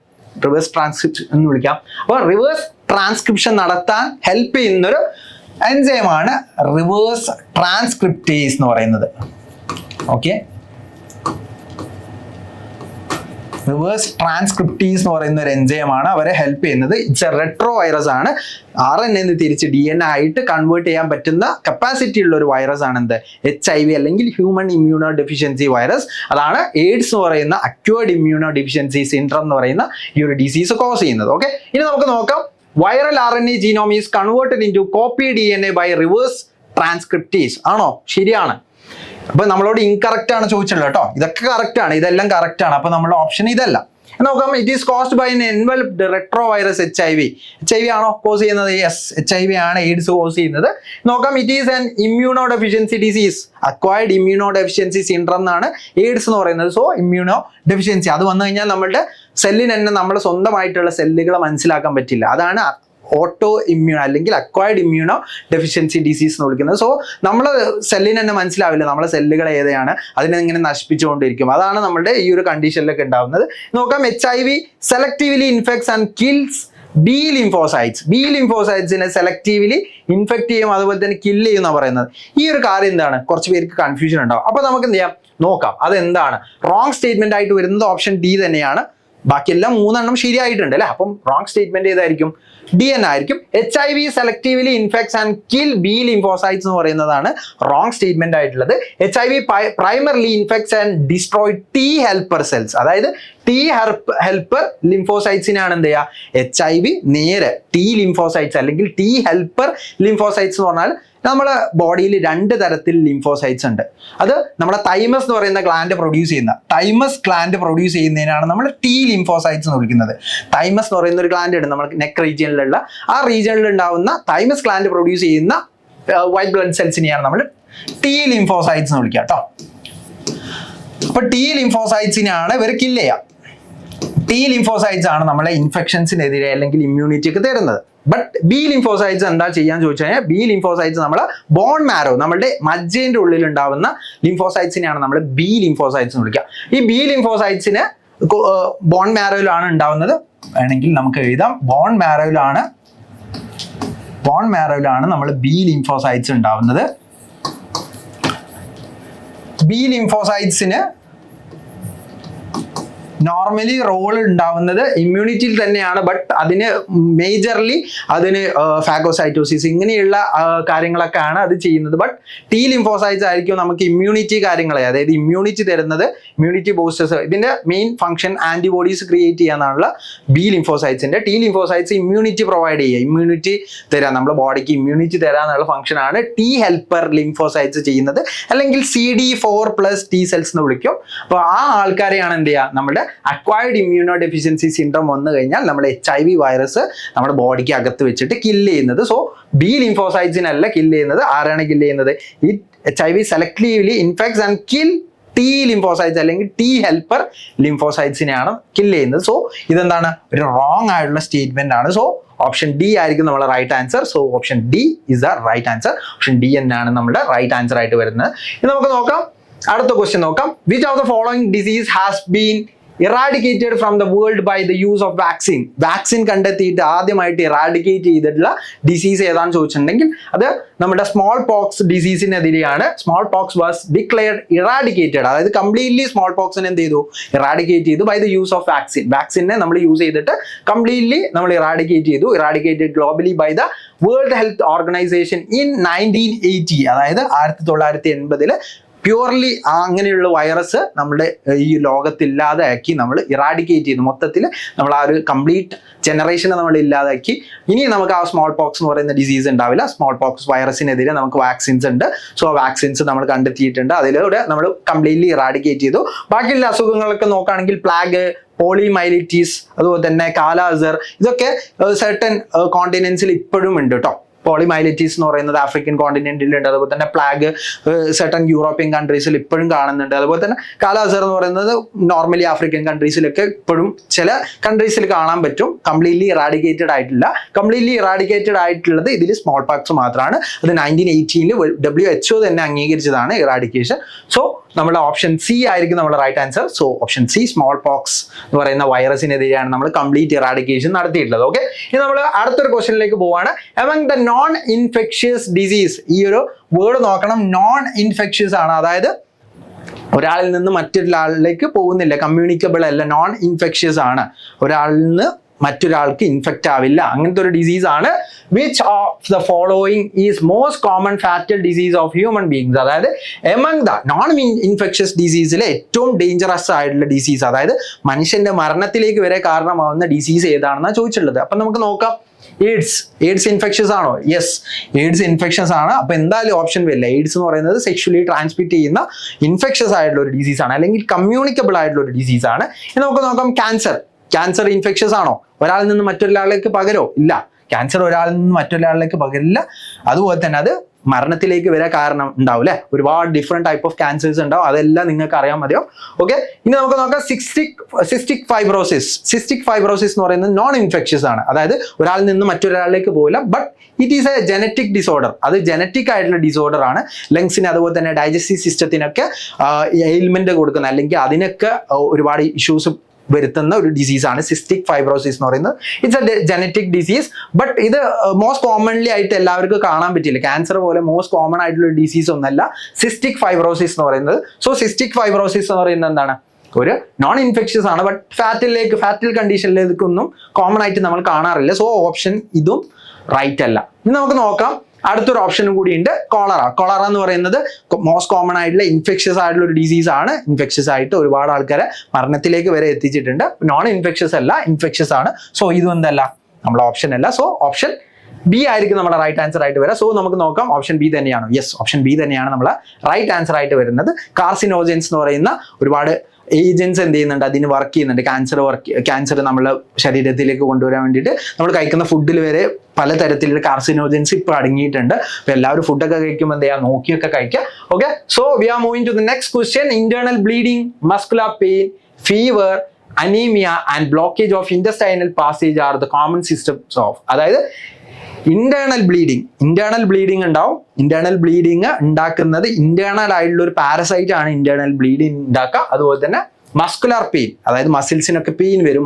റിവേഴ്സ് ട്രാൻസ്ക്രിപ്ഷൻ എന്ന് വിളിക്കാം. അപ്പോൾ റിവേഴ്സ് ട്രാൻസ്ക്രിപ്ഷൻ നടത്താൻ ഹെൽപ്പ് ചെയ്യുന്നൊരു എൻസൈമാണ് റിവേഴ്സ് ട്രാൻസ്ക്രിപ്റ്റേസ് എന്ന് പറയുന്നത്. ഓക്കെ, റിവേഴ്സ് ട്രാൻസ്ക്രിപ്റ്റീസ് എന്ന് പറയുന്ന ഒരു എൻസൈമാണ് അവരെ ഹെൽപ്പ് ചെയ്യുന്നത്. ഇറ്റ്സ് എ റെട്രോ വൈറസ് ആണ്. RNA തിരിച്ച് DNA ആയിട്ട് കൺവേർട്ട് ചെയ്യാൻ പറ്റുന്ന കപ്പാസിറ്റി ഉള്ള ഒരു വൈറസ് ആണ് എന്ത്? HIV അല്ലെങ്കിൽ ഹ്യൂമൻ ഇമ്മ്യൂണോ ഡെഫിഷ്യൻസി വൈറസ്. അതാണ് എയ്ഡ്സ് എന്ന് പറയുന്ന അക്വേർഡ് ഇമ്മ്യൂണോ ഡെഫിഷ്യൻസി സിൻഡ്രോം എന്ന് പറയുന്ന ഈ ഒരു ഡിസീസ് കോസ് ചെയ്യുന്നത്. ഓക്കെ, ഇനി നമുക്ക് നോക്കാം. Viral RNA genome is converted into copy DNA by reverse transcriptase. ആണോ? ശരിയാണ്. അപ്പൊ നമ്മളോട് ഇൻകറക്റ്റ് ആണ് ചോദിച്ചിട്ടുള്ളത് കേട്ടോ. ഇതൊക്കെ കറക്റ്റ് ആണ്, ഇതെല്ലാം കറക്റ്റ് ആണ്. അപ്പൊ നമ്മുടെ ഓപ്ഷൻ ഇതല്ല. നോക്കാം. It is caused by enveloped retrovirus HIV. HIV ആണോ കോസ് ചെയ്യുന്നത്? യെസ്, HIV ആണ് എയ്ഡ്സ് കോസ് ചെയ്യുന്നത്. നോക്കാം. It is an immuno deficiency disease. Acquired immuno deficiency syndrome എന്നാണ് എയ്ഡ്സ് എന്ന് പറയുന്നത്. സോ ഇമ്മ്യൂണോ ഡെഫിഷ്യൻസി അത് വന്നു കഴിഞ്ഞാൽ നമ്മളുടെ സെല്ലിന് തന്നെ നമ്മുടെ സ്വന്തമായിട്ടുള്ള സെല്ലുകളെ മനസ്സിലാക്കാൻ പറ്റില്ല. അതാണ് ഓട്ടോ ഇമ്മ്യൂൺ അല്ലെങ്കിൽ അക്വയർഡ് ഇമ്മ്യൂണോ ഡെഫിഷ്യൻസി ഡിസീസ് എന്ന് വിളിക്കുന്നത്. സോ നമ്മളെ സെല്ലിന് തന്നെ മനസ്സിലാവില്ല നമ്മളെ സെല്ലുകൾ ഏതാണ്, അതിനെ ഇങ്ങനെ നശിപ്പിച്ചുകൊണ്ടിരിക്കും. അതാണ് നമ്മുടെ ഈ ഒരു കണ്ടീഷനിലൊക്കെ ഉണ്ടാവുന്നത്. നോക്കാം. HIV selectively infects and kills B lymphocytes. B lymphocytesനെ സെലക്റ്റീവ്ലി ഇൻഫെക്ട് ചെയ്യും, അതുപോലെ തന്നെ കില്ല് ചെയ്യും എന്നാണ് പറയുന്നത്. ഈ ഒരു കാര്യം എന്താണ്? കുറച്ച് പേർക്ക് കൺഫ്യൂഷൻ ഉണ്ടാവും. അപ്പൊ നമുക്ക് എന്ത് ചെയ്യാം? നോക്കാം അതെന്താണ്. റോങ് സ്റ്റേറ്റ്മെന്റ് ആയിട്ട് വരുന്നത് ഓപ്ഷൻ D തന്നെയാണ്. ബാക്കിയെല്ലാം 3 എണ്ണം ശരിയായിട്ടുണ്ട് അല്ലേ? അപ്പം റോങ് സ്റ്റേറ്റ്മെന്റ് ഏതായിരിക്കും? D ആയിരിക്കും. HIV selectively infects and kill B lymphocytes എന്ന് പറയുന്നതാണ് റോങ് സ്റ്റേറ്റ്മെന്റ് ആയിട്ടുള്ളത്. HIV primarily infects and destroy T helper cells. അതായത് T ഹെൽപ്പർ ലിംഫോസൈറ്റ്സിനാണ് എന്ത് ചെയ്യുക? HIV നേരെ T ലിംഫോസൈറ്റ്സ് അല്ലെങ്കിൽ T ഹെൽപ്പർ ലിംഫോസൈറ്റ്സ് എന്ന് പറഞ്ഞാൽ നമ്മുടെ ബോഡിയിൽ 2 തരത്തിൽ ലിംഫോസൈറ്റ്സ് ഉണ്ട്. അത് നമ്മുടെ തൈമസ് എന്ന് പറയുന്ന ഗ്ലാൻഡ് പ്രൊഡ്യൂസ് ചെയ്യുന്നതിനാണ് നമ്മൾ T ലിംഫോസൈറ്റ്സ് എന്ന് വിളിക്കുന്നത്. തൈമസ് എന്ന് പറയുന്ന ഒരു ഗ്ലാൻഡ് ഉണ്ട് നമ്മൾ നെക്ക് റീജിയനിലുള്ള. ആ റീജിയനിൽ ഉണ്ടാവുന്ന തൈമസ് ഗ്ലാൻഡ് പ്രൊഡ്യൂസ് ചെയ്യുന്ന വൈറ്റ് ബ്ലഡ് സെൽസിനെയാണ് നമ്മൾ T ലിംഫോസൈറ്റ്സ് എന്ന് വിളിക്കുക കേട്ടോ. അപ്പൊ T ലിംഫോസൈറ്റ്സിനാണ് ഇവർ കില്ല് ചെയ്യുക. T ലിംഫോസൈറ്റ്സ് ആണ് നമ്മളെ ഇൻഫെക്ഷൻസിനെതിരെ അല്ലെങ്കിൽ ഇമ്മ്യൂണിറ്റിക്ക് തരുന്നത്. ബട്ട് B ലിംഫോസൈറ്റ്സ് എന്താ ചെയ്യാൻ ചോദിച്ചു കഴിഞ്ഞാൽ B ലിംഫോസൈറ്റ്സ് നമ്മളെ ബോൺ മാരോ, നമ്മളുടെ മജ്ജേന്റെ ഉള്ളിൽ ഉണ്ടാവുന്ന ലിംഫോസൈറ്റ്സിനെയാണ് നമ്മൾ B ലിംഫോസൈറ്റ്സ് എന്ന് വിളിക്കുക. ഈ B ലിംഫോസൈറ്റ്സിന് ബോൺ മാരോയിലാണ് ഉണ്ടാവുന്നത്. വേണമെങ്കിൽ നമുക്ക് എഴുതാം. ബോൺ മാരോയിലാണ് നമ്മൾ B ലിംഫോസൈറ്റ്സ് ഉണ്ടാവുന്നത്. B ലിംഫോസൈറ്റ്സിന് നോർമലി റോൾ ഉണ്ടാവുന്നത് ഇമ്മ്യൂണിറ്റിയിൽ തന്നെയാണ്. ബട്ട് അതിന് മേജർലി ഫാഗോസൈറ്റോസിസ് ഇങ്ങനെയുള്ള കാര്യങ്ങളൊക്കെയാണ് അത് ചെയ്യുന്നത്. ബട്ട് T ലിംഫോസൈറ്റ്സ് ആയിരിക്കും നമുക്ക് ഇമ്മ്യൂണിറ്റി കാര്യങ്ങളെ, അതായത് ഇമ്മ്യൂണിറ്റി തരുന്നത്, ഇമ്മ്യൂണിറ്റി ബൂസ്റ്റേഴ്സ്. ഇതിന്റെ മെയിൻ ഫംഗ്ഷൻ ആന്റിബോഡീസ് ക്രിയേറ്റ് ചെയ്യാനാണുള്ള B ലിംഫോസൈറ്റ്സിന്റെ. T ലിംഫോസൈറ്റ്സ് ഇമ്മ്യൂണിറ്റി പ്രൊവൈഡ് ചെയ്യുക, ഇമ്മ്യൂണിറ്റി തരാം, നമ്മുടെ ബോഡിക്ക് ഇമ്മ്യൂണിറ്റി തരാന്നുള്ള ഫംഗ്ഷനാണ് T ഹെൽപ്പർ ലിംഫോസൈറ്റ്സ് ചെയ്യുന്നത്. അല്ലെങ്കിൽ CD4+ T സെൽസ് എന്ന് വിളിക്കും. അപ്പോൾ ആ ആൾക്കാരെയാണ് എന്ത് ചെയ്യുക? നമ്മുടെ അക്വയർഡ് ഇമ്മ്യൂണോ ഡെഫിഷ്യൻസി സിൻഡ്രോം വന്നു കഴിഞ്ഞാൽ നമ്മുടെ HIV വൈറസ് നമ്മുടെ ബോഡിക്ക് അകത്ത് വെച്ചിട്ട് കില്ല് ചെയ്യുന്നത്. സോ B ലിംഫോസൈറ്റ്സിനല്ല കില്ല് ചെയ്യുന്നത്. ആരാണ് കില്ല് ചെയ്യുന്നത്? ഈ HIV selectively infects and kill T lymphocytes അല്ലെങ്കിൽ T ഹെൽപ്പർ ലിംഫോസൈറ്റ്സിനെയാണ് കില്ല് ചെയ്യുന്നത്. സോ ഇതെന്താണ്? ഒരു റോങ് ആയിട്ടുള്ള സ്റ്റേറ്റ്മെന്റ് ആണ്. സോ ഓപ്ഷൻ D ആയിരിക്കും നമ്മുടെ right answer. So option D is the right answer. Option D എന്നാണ് നമ്മുടെ റൈറ്റ് ആൻസർ ആയിട്ട് വരുന്നത്. ഇനി നമുക്ക് നോക്കാം. അടുത്ത ക്വസ്റ്റ്യൻ നോക്കാം. Which of the following disease has been eradicated from the world by the use of vaccine? Vaccine കണ്ടെത്തിയിട്ട് ആദ്യമായിട്ട് ഇറാഡിക്കേറ്റ് ചെയ്തിട്ടുള്ള ഡിസീസ് ഏതാണെന്ന് ചോദിച്ചിട്ടുണ്ടെങ്കിൽ അത് നമ്മുടെ സ്മോൾ പോക്സ് ഡിസീസിനെതിരെയാണ്. Smallpox was declared eradicated, അതായത് കംപ്ലീറ്റ്ലി സ്മോൾ പോക്സിനെ എന്ത് ചെയ്തു? ഇറാഡിക്കേറ്റ് ചെയ്തു by the use of vaccine. വാക്സിനെ നമ്മൾ യൂസ് ചെയ്തിട്ട് കംപ്ലീറ്റ്ലി നമ്മൾ ഇറാഡിക്കേറ്റ് ചെയ്തു. Eradicated globally by the world health organization in 1980, അതായത് 1980 പ്യൂർലി അങ്ങനെയുള്ള വൈറസ് നമ്മുടെ ഈ ലോകത്തില്ലാതെ ആക്കി നമ്മൾ ഇറാഡിക്കേറ്റ് ചെയ്തു. മൊത്തത്തിൽ നമ്മൾ ആ ഒരു കംപ്ലീറ്റ് ജനറേഷനെ നമ്മൾ ഇല്ലാതാക്കി. ഇനി നമുക്ക് ആ സ്മോൾ പോക്സ് എന്ന് പറയുന്ന ഡിസീസ് ഉണ്ടാവില്ല. സ്മോൾ പോക്സ് വൈറസിനെതിരെ നമുക്ക് വാക്സിൻസ് ഉണ്ട്. സോ വാക്സിൻസ് നമ്മൾ കണ്ടെത്തിയിട്ടുണ്ട്. അതിലൂടെ നമ്മൾ കംപ്ലീറ്റ്ലി ഇറാഡിക്കേറ്റ് ചെയ്തു. ബാക്കിയുള്ള അസുഖങ്ങളൊക്കെ നോക്കുകയാണെങ്കിൽ പ്ലാഗ്, പോളിമൈലിറ്റീസ്, അതുപോലെ തന്നെ കാലാസർ, ഇതൊക്കെ സെർട്ടൻ കോണ്ടിനെന്റ്സിൽ ഇപ്പോഴും ഉണ്ട് കേട്ടോ. പോളിമൈലൈറ്റിസ് എന്ന് പറയുന്നത് ആഫ്രിക്കൻ കോണ്ടിനെന്റിലുണ്ട്. അതുപോലെ തന്നെ പ്ലാഗ് സർട്ടൺ യൂറോപ്യൻ കൺട്രീസിൽ ഇപ്പോഴും കാണുന്നുണ്ട്. അതുപോലെ തന്നെ കാലാസർ എന്ന് പറയുന്നത് നോർമലി ആഫ്രിക്കൻ കൺട്രീസിലൊക്കെ ഇപ്പോഴും ചില കൺട്രീസിൽ കാണാൻ പറ്റും. കംപ്ലീറ്റ്ലി ഇറാഡിക്കേറ്റഡ് ആയിട്ടില്ല. കംപ്ലീറ്റ്ലി ഇറാഡിക്കേറ്റഡ് ആയിട്ടുള്ളത് ഇതിൽ സ്മോൾ പോക്സ് മാത്രമാണ്. അത് 1918 WHO തന്നെ അംഗീകരിച്ചതാണ് ഇറാഡിക്കേഷൻ. സോ നമ്മുടെ ഓപ്ഷൻ സി ആയിരിക്കും നമ്മുടെ right answer. So option C, smallpox എന്ന് പറയുന്ന വൈറസിനെതിരെയാണ് നമ്മൾ കംപ്ലീറ്റ് ഇറാഡിക്കേഷൻ നടത്തിയിട്ടുള്ളത്. ഓക്കെ, ഇനി നമ്മൾ അടുത്തൊരു ക്വസ്റ്റ്യനിലേക്ക് പോവാണ്. Among the non infectious disease, ഈ ഒരു വേർഡ് നോക്കണം, നോൺ ഇൻഫെക്ഷ്യസ് ആണ്, അതായത് ഒരാളിൽ നിന്ന് മറ്റൊരാളിലേക്ക് പോകുന്നില്ല, കമ്മ്യൂണിക്കബിൾ അല്ല, നോൺ ഇൻഫെക്ഷ്യസ് ആണ്, ഒരാളിൽ നിന്ന് മറ്റൊരാൾക്ക് ഇൻഫെക്റ്റ് ആവില്ല, അങ്ങനത്തെ ഒരു ഡിസീസ് ആണ്. Which of the following is most common fatal disease of human beings, അതായത് എമംഗ് ദ നോൺ ഇൻഫെക്ഷ്യസ് ഡിസീസിലെ ഏറ്റവും ഡേഞ്ചറസ് ആയിട്ടുള്ള ഡിസീസ്, അതായത് മനുഷ്യന്റെ മരണത്തിലേക്ക് വരെ കാരണമാവുന്ന ഡിസീസ് ഏതാണെന്നാണ് ചോദിച്ചിട്ടുള്ളത്. അപ്പൊ നമുക്ക് നോക്കാം. എയ്ഡ്സ് ഇൻഫെക്ഷൻസ് ആണോ? യെസ്, എയ്ഡ്സ് ഇൻഫെക്ഷൻസ് ആണ്. അപ്പൊ എന്തായാലും ഓപ്ഷൻ വരില്ല. എയ്ഡ്സ് എന്ന് പറയുന്നത് സെക്ഷുവലി ട്രാൻസ്മിറ്റ് ചെയ്യുന്ന ഇൻഫെക്ഷൻസ് ആയിട്ടുള്ള ഒരു ഡിസീസ് ആണ്, അല്ലെങ്കിൽ കമ്മ്യൂണിക്കബിൾ ആയിട്ടുള്ള ഒരു ഡിസീസ് ആണ്. ഇനി നമുക്ക് നോക്കാം. ക്യാൻസർ ഇൻഫെക്ഷൻസ് ആണോ? ഒരാളിൽ നിന്ന് മറ്റൊരാളിലേക്ക് പകരോ? ഇല്ല, ക്യാൻസർ ഒരാളിൽ നിന്ന് മറ്റൊരാളിലേക്ക് പകരില്ല. അതുപോലെ തന്നെ അത് മരണത്തിലേക്ക് വരെ കാരണം ഉണ്ടാവും അല്ലെ. ഒരുപാട് ഡിഫറെന്റ് ടൈപ്പ് ഓഫ് ക്യാൻസേഴ്സ് ഉണ്ടാവും, അതെല്ലാം നിങ്ങൾക്ക് അറിയാൻ മതിയോ? ഓക്കെ, ഇനി നമുക്ക് നോക്കാം. സിസ്റ്റിക് ഫൈബ്രോസിസ് എന്ന് പറയുന്നത് നോൺ ഇൻഫെക്ഷ്യസ് ആണ്, അതായത് ഒരാളിൽ നിന്ന് മറ്റൊരാളിലേക്ക് പോകില്ല. But it is A genetic disorder, അത് ജനറ്റിക് ആയിട്ടുള്ള ഡിസോർഡർ ആണ്. ലങ്സിന് അതുപോലെ തന്നെ ഡൈജസ്റ്റീവ് സിസ്റ്റത്തിനൊക്കെ എയിൽമെന്റ് കൊടുക്കുന്ന, അല്ലെങ്കിൽ അതിനൊക്കെ ഒരുപാട് ഇഷ്യൂസ് വരുത്തുന്ന ഒരു ഡിസീസാണ് സിസ്റ്റിക് ഫൈബ്രോസിസ് എന്ന് പറയുന്നത്. It's A genetic disease. But ഇത് മോസ്റ്റ് കോമൺലി ആയിട്ട് എല്ലാവർക്കും കാണാൻ പറ്റില്ല. ക്യാൻസർ പോലെ മോസ്റ്റ് കോമൺ ആയിട്ടുള്ള ഡിസീസ് ഒന്നല്ല സിസ്റ്റിക് ഫൈബ്രോസിസ് എന്ന് പറയുന്നത്. സോ സിസ്റ്റിക് ഫൈബ്രോസിസ് എന്ന് പറയുന്നത് എന്താണ്? ഒരു നോൺ ഇൻഫെക്ഷ്യസ് ആണ്, ബട്ട് ഫാറ്റൽ കണ്ടീഷനിലേക്കൊന്നും കോമൺ ആയിട്ട് നമ്മൾ കാണാറില്ല. സോ ഓപ്ഷൻ ഇതും റൈറ്റ് അല്ല. ഇനി നമുക്ക് നോക്കാം. അടുത്തൊരു ഓപ്ഷനും കൂടി ഉണ്ട്, കോളറ എന്ന് പറയുന്നത് മോസ്റ്റ് കോമൺ ആയിട്ടുള്ള ഇൻഫെക്ഷ്യസ് ആയിട്ടുള്ള ഒരു ഡിസീസ് ആണ്. ഇൻഫെക്ഷ്യസ് ആയിട്ട് ഒരുപാട് ആൾക്കാരെ മരണത്തിലേക്ക് വരെ എത്തിച്ചിട്ടുണ്ട്. നോൺ ഇൻഫെക്ഷ്യസ് അല്ല, ഇൻഫെക്ഷ്യസ് ആണ്. സോ ഇതും എന്തല്ല, നമ്മുടെ ഓപ്ഷൻ അല്ല. സോ ഓപ്ഷൻ ബി ആയിരിക്കും നമ്മുടെ റൈറ്റ് ആൻസർ ആയിട്ട് വരാം. സോ നമുക്ക് നോക്കാം, ഓപ്ഷൻ ബി തന്നെയാണോ? യെസ്, ഓപ്ഷൻ ബി തന്നെയാണ് നമ്മളെ റൈറ്റ് ആൻസർ ആയിട്ട് വരുന്നത്. കാർസിനോജൻസ് എന്ന് പറയുന്ന ഒരുപാട് ഏജൻസ് എന്ത് ചെയ്യുന്നുണ്ട്, അതിന് വർക്ക് ചെയ്യുന്നുണ്ട്. ക്യാൻസർ നമ്മളെ ശരീരത്തിലേക്ക് കൊണ്ടുവരാൻ വേണ്ടിയിട്ട് നമ്മൾ കഴിക്കുന്ന ഫുഡിൽ വരെ പലതരത്തിലുള്ള കാർസിനോജൻസ് ഇപ്പോൾ അടങ്ങിയിട്ടുണ്ട്. അപ്പൊ എല്ലാവരും ഫുഡൊക്കെ കഴിക്കുമ്പോൾ എന്ത് ചെയ്യുക, നോക്കിയൊക്കെ കഴിക്കുക. Okay, so we are moving to the next question. Internal bleeding, muscular pain, fever, anaemia and blockage of intestinal passage are the common systems of, അതായത് ഇന്റേണൽ ബ്ലീഡിംഗ് ഉണ്ടാവും. ഇന്റേണൽ ബ്ലീഡിങ് ഉണ്ടാക്കുന്നത് ഇന്റേണൽ ആയിട്ടുള്ള ഒരു പാരസൈറ്റ് ആണ് internal bleeding ഉണ്ടാക്കുക. അതുപോലെ തന്നെ muscular pain, അതായത് മസിൽസിനൊക്കെ പെയിൻ വരും.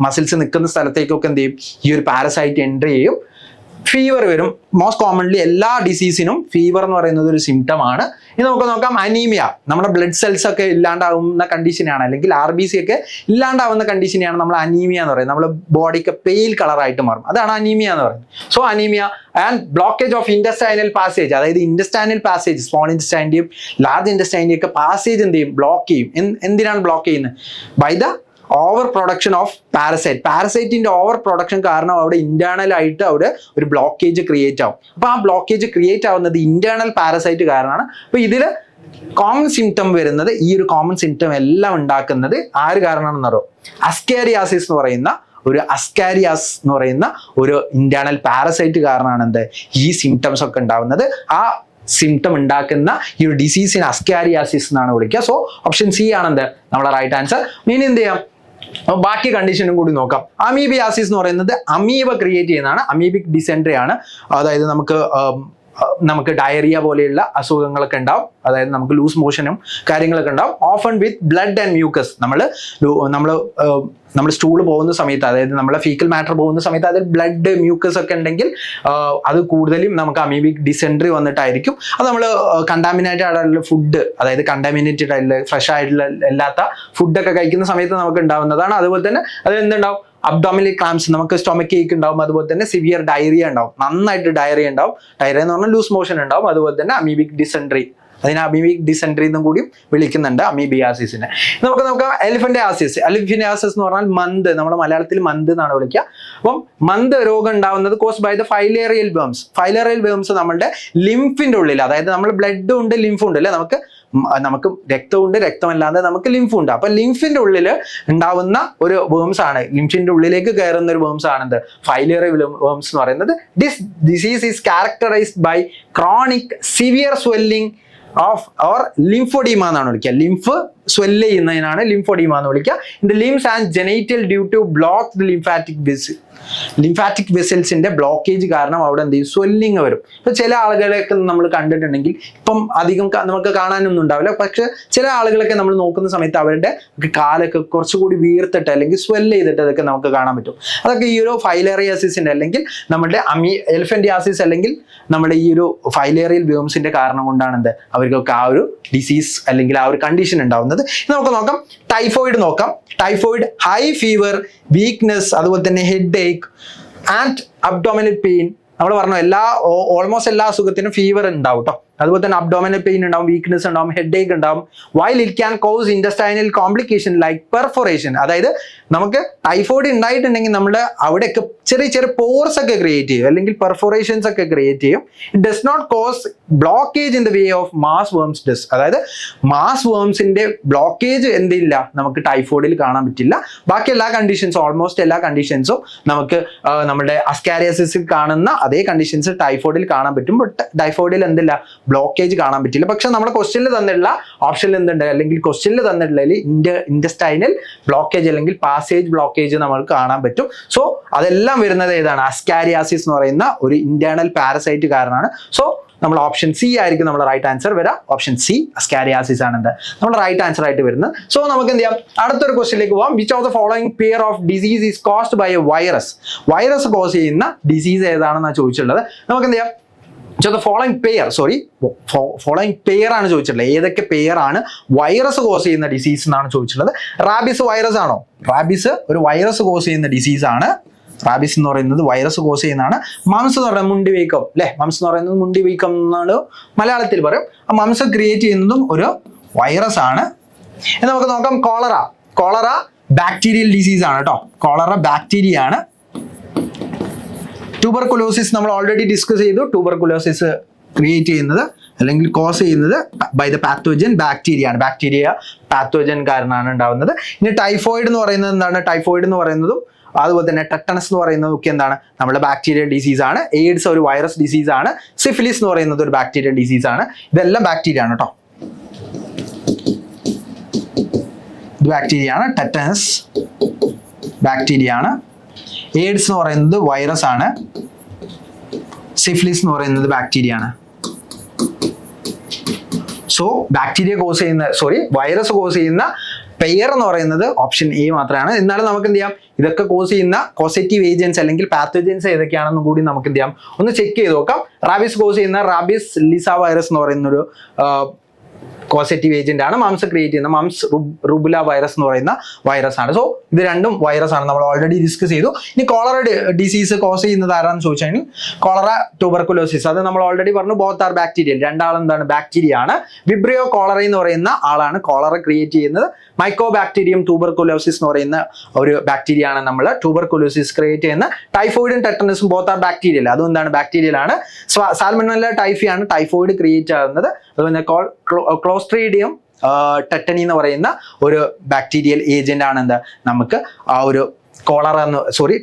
മസിൽസ് നിൽക്കുന്ന സ്ഥലത്തേക്കൊക്കെ എന്ത് ചെയ്യും, ഈ ഒരു പാരസൈറ്റ് എൻട്രി ചെയ്യും. ഫീവർ വരും. മോസ്റ്റ് കോമൺലി എല്ലാ ഡിസീസിനും ഫീവർ എന്ന് പറയുന്നത് ഒരു സിംറ്റം ആണ്. ഇനി നമുക്ക് നോക്കാം. അനീമിയ, നമ്മുടെ ബ്ലഡ് സെൽസ് ഒക്കെ ഇല്ലാണ്ടാവുന്ന കണ്ടീഷനാണ്, അല്ലെങ്കിൽ RBC ഒക്കെ ഇല്ലാണ്ടാവുന്ന കണ്ടീഷനെയാണ് നമ്മൾ അനീമിയ എന്ന് പറയുന്നത്. നമ്മുടെ ബോഡിക്ക് പെയിൽ കളറായിട്ട് മാറും, അതാണ് അനീമിയ എന്ന് പറയുന്നത്. So anaemia and blockage of intestinal passage, അതായത് ഇന്റസ്റ്റൈനൽ പാസേജ്, സ്മോൾ ഇന്റസ്റ്റൈൻ്റെയും ലാർജ് ഇന്റസ്റ്റൈൻ്റെയും ഒക്കെ പാസേജ് എന്ത് ചെയ്യും, ബ്ലോക്ക് ചെയ്യും. എന്തിനാണ് ബ്ലോക്ക് ചെയ്യുന്നത്? By the overproduction of പാരസൈറ്റിന്റെ ഓവർ പ്രൊഡക്ഷൻ കാരണം അവിടെ ഇന്റേണൽ ആയിട്ട് അവിടെ ഒരു ബ്ലോക്കേജ് ക്രിയേറ്റ് ആവും. അപ്പൊ ആ ബ്ലോക്കേജ് ക്രിയേറ്റ് ആവുന്നത് ഇന്റേണൽ പാരസൈറ്റ് കാരണമാണ്. അപ്പൊ ഇതില് കോമൺ സിംറ്റം വരുന്നത്, ഈ ഒരു കോമൺ സിംറ്റം എല്ലാം ഉണ്ടാക്കുന്നത് ആര് കാരണമാണെന്ന് അറിയോ? അസ്കാരിയാസിസ് എന്ന് പറയുന്ന ഒരു ഇന്റേണൽ പാരസൈറ്റ് കാരണമാണ് എന്ത് ഈ സിംറ്റംസ് ഒക്കെ ഉണ്ടാവുന്നത്. ആ സിംറ്റം ഉണ്ടാക്കുന്ന ഈ ഒരു ഡിസീസിന് അസ്കാരിയാസിസ് എന്നാണ് വിളിക്കുക. സോ ഓപ്ഷൻ സി ആണ് എന്ത് നമ്മുടെ റൈറ്റ് ആൻസർ. ഇനി എന്ത് ചെയ്യാം, ബാക്കി കണ്ടീഷനും കൂടി നോക്കാം. അമീബിയാസിസ് എന്ന് പറയുന്നത് അമീബ ക്രിയേറ്റ് ചെയ്യുന്നതാണ്. അമീബിക് ഡിസെൻട്രി ആണ്, അതായത് നമുക്ക് ഡയറിയ പോലെയുള്ള അസുഖങ്ങളൊക്കെ ഉണ്ടാവും. അതായത് നമുക്ക് ലൂസ് മോഷനും കാര്യങ്ങളൊക്കെ ഉണ്ടാവും. Often with blood and mucus. നമ്മൾ സ്റ്റൂൾ പോകുന്ന സമയത്ത്, അതായത് നമ്മളെ ഫീക്കൽ മാറ്റർ പോകുന്ന സമയത്ത് അതിൽ ബ്ലഡ് മ്യൂക്കസ് ഒക്കെ ഉണ്ടെങ്കിൽ അത് കൂടുതലും നമുക്ക് അമീബിക് ഡിസെൻട്രി വന്നിട്ടായിരിക്കും. അത് നമ്മൾ കണ്ടാമിനേറ്റഡ് ആയിട്ടുള്ള ഫുഡ്, അതായത് കണ്ടാമിനേറ്റഡ് ആയിട്ടുള്ള ഫ്രഷ് ആയിട്ടുള്ള അല്ലാത്ത ഫുഡൊക്കെ കഴിക്കുന്ന സമയത്ത് നമുക്ക് ഉണ്ടാവുന്നതാണ്. അതുപോലെ തന്നെ അത് എന്തുണ്ടാവും, അബ്ഡോമിനൽ ക്രാംസ്, നമുക്ക് സ്റ്റൊമക് ഏക്ക് ഉണ്ടാവും. അതുപോലെ തന്നെ സിവിയർ ഡയറിയ ഉണ്ടാവും, നന്നായിട്ട് ഡയറിയ ഉണ്ടാവും. ഡയറിയ എന്ന് പറഞ്ഞാൽ ലൂസ് മോഷൻ ഉണ്ടാവും. അതുപോലെ തന്നെ അമീബിക് ഡിസെൻട്രി, അതിനെ അമീബിക് ഡിസെൻട്രി എന്നും കൂടി വിളിക്കുന്നുണ്ട് അമീബിയാസിസിനെ. നമുക്ക് നോക്കാം എലിഫന്റിയാസിസ് എന്ന് പറഞ്ഞാൽ മന്ത്, നമ്മുടെ മലയാളത്തിൽ മന്ത് എന്നാണ് വിളിക്കുക. അപ്പം മന്ത് രോഗം ഉണ്ടാവുന്നത് cause by the filarial worms. നമ്മുടെ ലിംഫിന്റെ ഉള്ളിൽ, അതായത് നമ്മൾ ബ്ലഡും ഉണ്ട് ലിംഫും ഉണ്ട് അല്ലെ, നമുക്ക് നമുക്ക് രക്തമുണ്ട്, രക്തമല്ലാതെ നമുക്ക് ലിംഫുണ്ട്. അപ്പൊ ലിംഫിന്റെ ഉള്ളിൽ ഉണ്ടാവുന്ന ഒരു വേംസ് ആണ്, ലിംഫിന്റെ ഉള്ളിലേക്ക് കയറുന്ന ഒരു വേംസ് ആണെന്ത് ഫൈലേറിയ വേംസ് എന്ന് പറയുന്നത്. This disease is characterised by chronic severe swelling of or lymphoedema എന്നാണ് വിളിക്കുക. ലിംഫ് സ്വെല്ല് ചെയ്യുന്നതിനാണ് ലിംഫോഡീമ എന്ന് വിളിക്കുക. In the limbs and genital due to block the lymphatic വെസൽസിന്റെ ബ്ലോക്കേജ് കാരണം അവിടെ എന്ത് ചെയ്യും, സ്വെല്ലിങ് വരും. ഇപ്പൊ ചില ആളുകളെയൊക്കെ നമ്മൾ കണ്ടിട്ടുണ്ടെങ്കിൽ ഇപ്പം അധികം നമുക്ക് കാണാനൊന്നും ഉണ്ടാവില്ല, പക്ഷെ ചില ആളുകളൊക്കെ നമ്മൾ നോക്കുന്ന സമയത്ത് അവരുടെ കാലൊക്കെ കുറച്ചുകൂടി വീർത്തിട്ട് അല്ലെങ്കിൽ സ്വെല്ല് ചെയ്തിട്ട് അതൊക്കെ നമുക്ക് കാണാൻ പറ്റും. അതൊക്കെ ഈ ഒരു ഫൈലേറിയാസിന്റെ അല്ലെങ്കിൽ നമ്മുടെ എലിഫന്റിയാസിസ് അല്ലെങ്കിൽ നമ്മുടെ ഈ ഒരു ഫൈലേറിയൽ വേംസിന്റെ കാരണം കൊണ്ടാണ് എന്ത് അവർക്കൊക്കെ ആ ഒരു ഡിസീസ് അല്ലെങ്കിൽ ആ ഒരു കണ്ടീഷൻ ഉണ്ടാവുന്നത്. നമുക്ക് നോക്കാം, ടൈഫോയിഡ് നോക്കാം. ടൈഫോയിഡ്, ഹൈ ഫീവർ, വീക്ക്നെസ്, അതുപോലെ തന്നെ head Ek and abdominal pain. നമ്മൾ പറഞ്ഞു ഓൾമോസ്റ്റ് എല്ലാ അസുഖത്തിനും ഫീവർ ഉണ്ടാവും കേട്ടോ. അതുപോലെ തന്നെ അബ്ഡോമിനൽ പെയിൻ ഉണ്ടാവും, വീക്ക്നെസ് ഉണ്ടാവും, ഹെഡ് ഏക്ക് ഉണ്ടാവും. While it can cause intestinal complication like perforation. അതായത് നമുക്ക് ടൈഫോയിഡ് ഉണ്ടായിട്ടുണ്ടെങ്കിൽ നമ്മുടെ അവിടെയൊക്കെ ചെറിയ ചെറിയ പോർസ് ഒക്കെ ക്രിയേറ്റ് ചെയ്യും അല്ലെങ്കിൽ പെർഫോറേഷൻസ് ഒക്കെ ക്രിയേറ്റ് ചെയ്യും. It does not cause blockage in the way of mass worms does. അതായത് മാസ് വേംസിന്റെ ബ്ലോക്കേജ് എന്തില്ല നമുക്ക് ടൈഫോയിഡിൽ കാണാൻ പറ്റില്ല. ബാക്കി എല്ലാ കണ്ടീഷൻസും ഓൾമോസ്റ്റ് എല്ലാ കണ്ടീഷൻസും നമുക്ക് നമ്മുടെ അസ്കാരിയാസിസിൽ കാണുന്ന അതേ കണ്ടീഷൻസ് ടൈഫോയിഡിൽ കാണാൻ പറ്റും. ബട്ട് ടൈഫോയിഡിൽ എന്തില്ല, ബ്ലോക്കേജ് കാണാൻ പറ്റില്ല. പക്ഷെ നമ്മുടെ ക്വസ്റ്റ്യനിൽ തന്നിട്ടുള്ള ഓപ്ഷനിൽ എന്തുണ്ട് അല്ലെങ്കിൽ ക്വസ്റ്റ്യനിൽ തന്നിട്ടുള്ളതിൽ ഇൻറ്റസ്റ്റൈനൽ ബ്ലോക്കേജ് അല്ലെങ്കിൽ പാസേജ് ബ്ലോക്കേജ് നമുക്ക് കാണാൻ പറ്റും. സോ അതെല്ലാം വരുന്നത് ഏതാണ്, അസ്കാരിയാസിസ് എന്ന് പറയുന്ന ഒരു ഇന്റേണൽ പാരസൈറ്റ് കാരണമാണ്. സോ നമ്മൾ ഓപ്ഷൻ സി ആയിരിക്കും നമ്മുടെ റൈറ്റ് ആൻസർ വരാം. ഓപ്ഷൻ സി അസ്കാരിയാസിസ് ആണ് എന്ത് നമ്മുടെ റൈറ്റ് ആൻസർ ആയിട്ട് വരുന്നത്. സോ നമുക്ക് എന്ത് ചെയ്യാം, അടുത്തൊരു ക്വസ്റ്റിലേക്ക് പോവാം. Which of the following pair of disease is caused by a virus. Virus cause ചെയ്യുന്ന ഡിസീസ് ഏതാണെന്നാണ് ചോദിച്ചിട്ടുള്ളത്. നമുക്ക് എന്ത് ചെയ്യാം, ഫോളോയിങ് പെയർ ആണ് ചോദിച്ചിട്ടുള്ളത്. ഏതൊക്കെ പെയർ ആണ് വൈറസ് കോസ് ചെയ്യുന്ന ഡിസീസ് എന്നാണ് ചോദിച്ചിട്ടുള്ളത്. റാബിസ് വൈറസ് ആണോ? റാബിസ് ഒരു വൈറസ് കോസ് ചെയ്യുന്ന ഡിസീസ് ആണ്. റാബിസ് എന്ന് പറയുന്നത് വൈറസ് കോസ് ചെയ്യുന്നതാണ്. മംസ് എന്ന് പറയുന്നത് മുണ്ടിവീക്കം അല്ലെ, മംസ് എന്ന് പറയുന്നത് മുണ്ടിവീക്കം എന്നാണ് മലയാളത്തിൽ പറയും. ആ മംസ് ക്രിയേറ്റ് ചെയ്യുന്നതും ഒരു വൈറസ് ആണ്. നമുക്ക് നോക്കാം, കോളറ ബാക്ടീരിയൽ ഡിസീസ് ആണ് കേട്ടോ. കോളറ ബാക്ടീരിയ ആണ്. ട്യൂബർകുലോസിസ് നമ്മൾ ഓൾറെഡി ഡിസ്കസ് ചെയ്തു. ട്യൂബർകുലോസിസ് ക്രിയേറ്റ് ചെയ്യുന്നത് അല്ലെങ്കിൽ കോസ് ചെയ്യുന്നത് ബൈ ദ പാത്തോജൻ ബാക്ടീരിയ ആണ്. ബാക്ടീരിയ പാത്തോജൻ കാരണമാണ് ഉണ്ടാവുന്നത്. ഇനി ടൈഫോയിഡ് എന്ന് പറയുന്നത് എന്താണ്? ടൈഫോയിഡ് എന്ന് പറയുന്നതും അതുപോലെ തന്നെ ടെറ്റനസ് എന്ന് പറയുന്നത് ഒക്കെ എന്താണ്, നമ്മുടെ ബാക്ടീരിയൽ ഡിസീസ് ആണ്. എയ്ഡ്സ് ഒരു വൈറസ് ഡിസീസ് ആണ്. സിഫിലിസ് എന്ന് പറയുന്നത് ഒരു ബാക്ടീരിയൽ ഡിസീസ് ആണ്. ഇതെല്ലാം ബാക്ടീരിയ ആണ് കേട്ടോ. ഇത് ബാക്ടീരിയ ആണ്. ടെറ്റനസ് ബാക്ടീരിയ ആണ്. എയ്ഡ്സ് എന്ന് പറയുന്നത് വൈറസ് ആണ്. സിഫിലിസ് എന്ന് പറയുന്നത് ബാക്ടീരിയ ആണ്. സോ ബാക്ടീരിയ കോസ് ചെയ്യുന്ന വൈറസ് കോസ് ചെയ്യുന്ന പെയർ എന്ന് പറയുന്നത് ഓപ്ഷൻ എ മാത്രമാണ്. എന്നാലും നമുക്ക് എന്ത് ചെയ്യാം, ഇതൊക്കെ കോസ് ചെയ്യുന്ന കോസറ്റീവ് ഏജൻസ് അല്ലെങ്കിൽ പാത്തോജൻസ് ഏതൊക്കെയാണെന്നും കൂടി നമുക്ക് എന്ത് ചെയ്യാം, ഒന്ന് ചെക്ക് ചെയ്ത് നോക്കാം. റാബിസ് കോസ് ചെയ്യുന്ന റാബിസ് ലിസ വൈറസ് എന്ന് പറയുന്നൊരു കോസറ്റീവ് ഏജന്റ് ആണ്. മംസ് ക്രിയേറ്റ് ചെയ്യുന്ന മംസ് റുബുല വൈറസ് എന്ന് പറയുന്ന വൈറസ് ആണ്. സോ ഇത് രണ്ടും വൈറസ് ആണ്, നമ്മൾ ഓൾറെഡി ഡിസ്കസ് ചെയ്തു. ഇനി കോളറ ഡിസീസ് കോസ് ചെയ്യുന്നത് ആരാന്ന് ചോദിച്ചാൽ കോളറ ട്യൂബർകുലോസിസ്, അത് നമ്മൾ ഓൾറെഡി പറഞ്ഞു. ബോത്ത് ആർ ബാക്ടീരിയൽ, രണ്ടാളും എന്താണ്, ബാക്ടീരിയ ആണ്. വിബ്രിയോ കോളറ എന്ന് പറയുന്ന ആളാണ് കോളറ ക്രിയേറ്റ് ചെയ്യുന്നത്. മൈക്കോബാക്ടീരിയം ട്യൂബർകുലോസിസ് എന്ന് പറയുന്ന ഒരു ബാക്ടീരിയ ആണ് നമ്മൾ ട്യൂബർകുലോസിസ് ക്രിയേറ്റ് ചെയ്യുന്ന. ടൈഫോയിഡും ടെറ്റനസും ബോത്ത് ആർ ബാക്ടീരിയൽ, അതും എന്താണ്, ബാക്ടീരിയൽ ആണ്. സാൽമണല്ല ടൈഫി ആണ് ടൈഫോയിഡ് ക്രിയേറ്റ് ആകുന്നത്. അതുപോലെ ക്ലോസ്ട്രീഡിയം ടെറ്റനി എന്ന് പറയുന്ന ഒരു ബാക്ടീരിയൽ ഏജന്റ് ആണ് എന്താ നമുക്ക് ആ ഒരു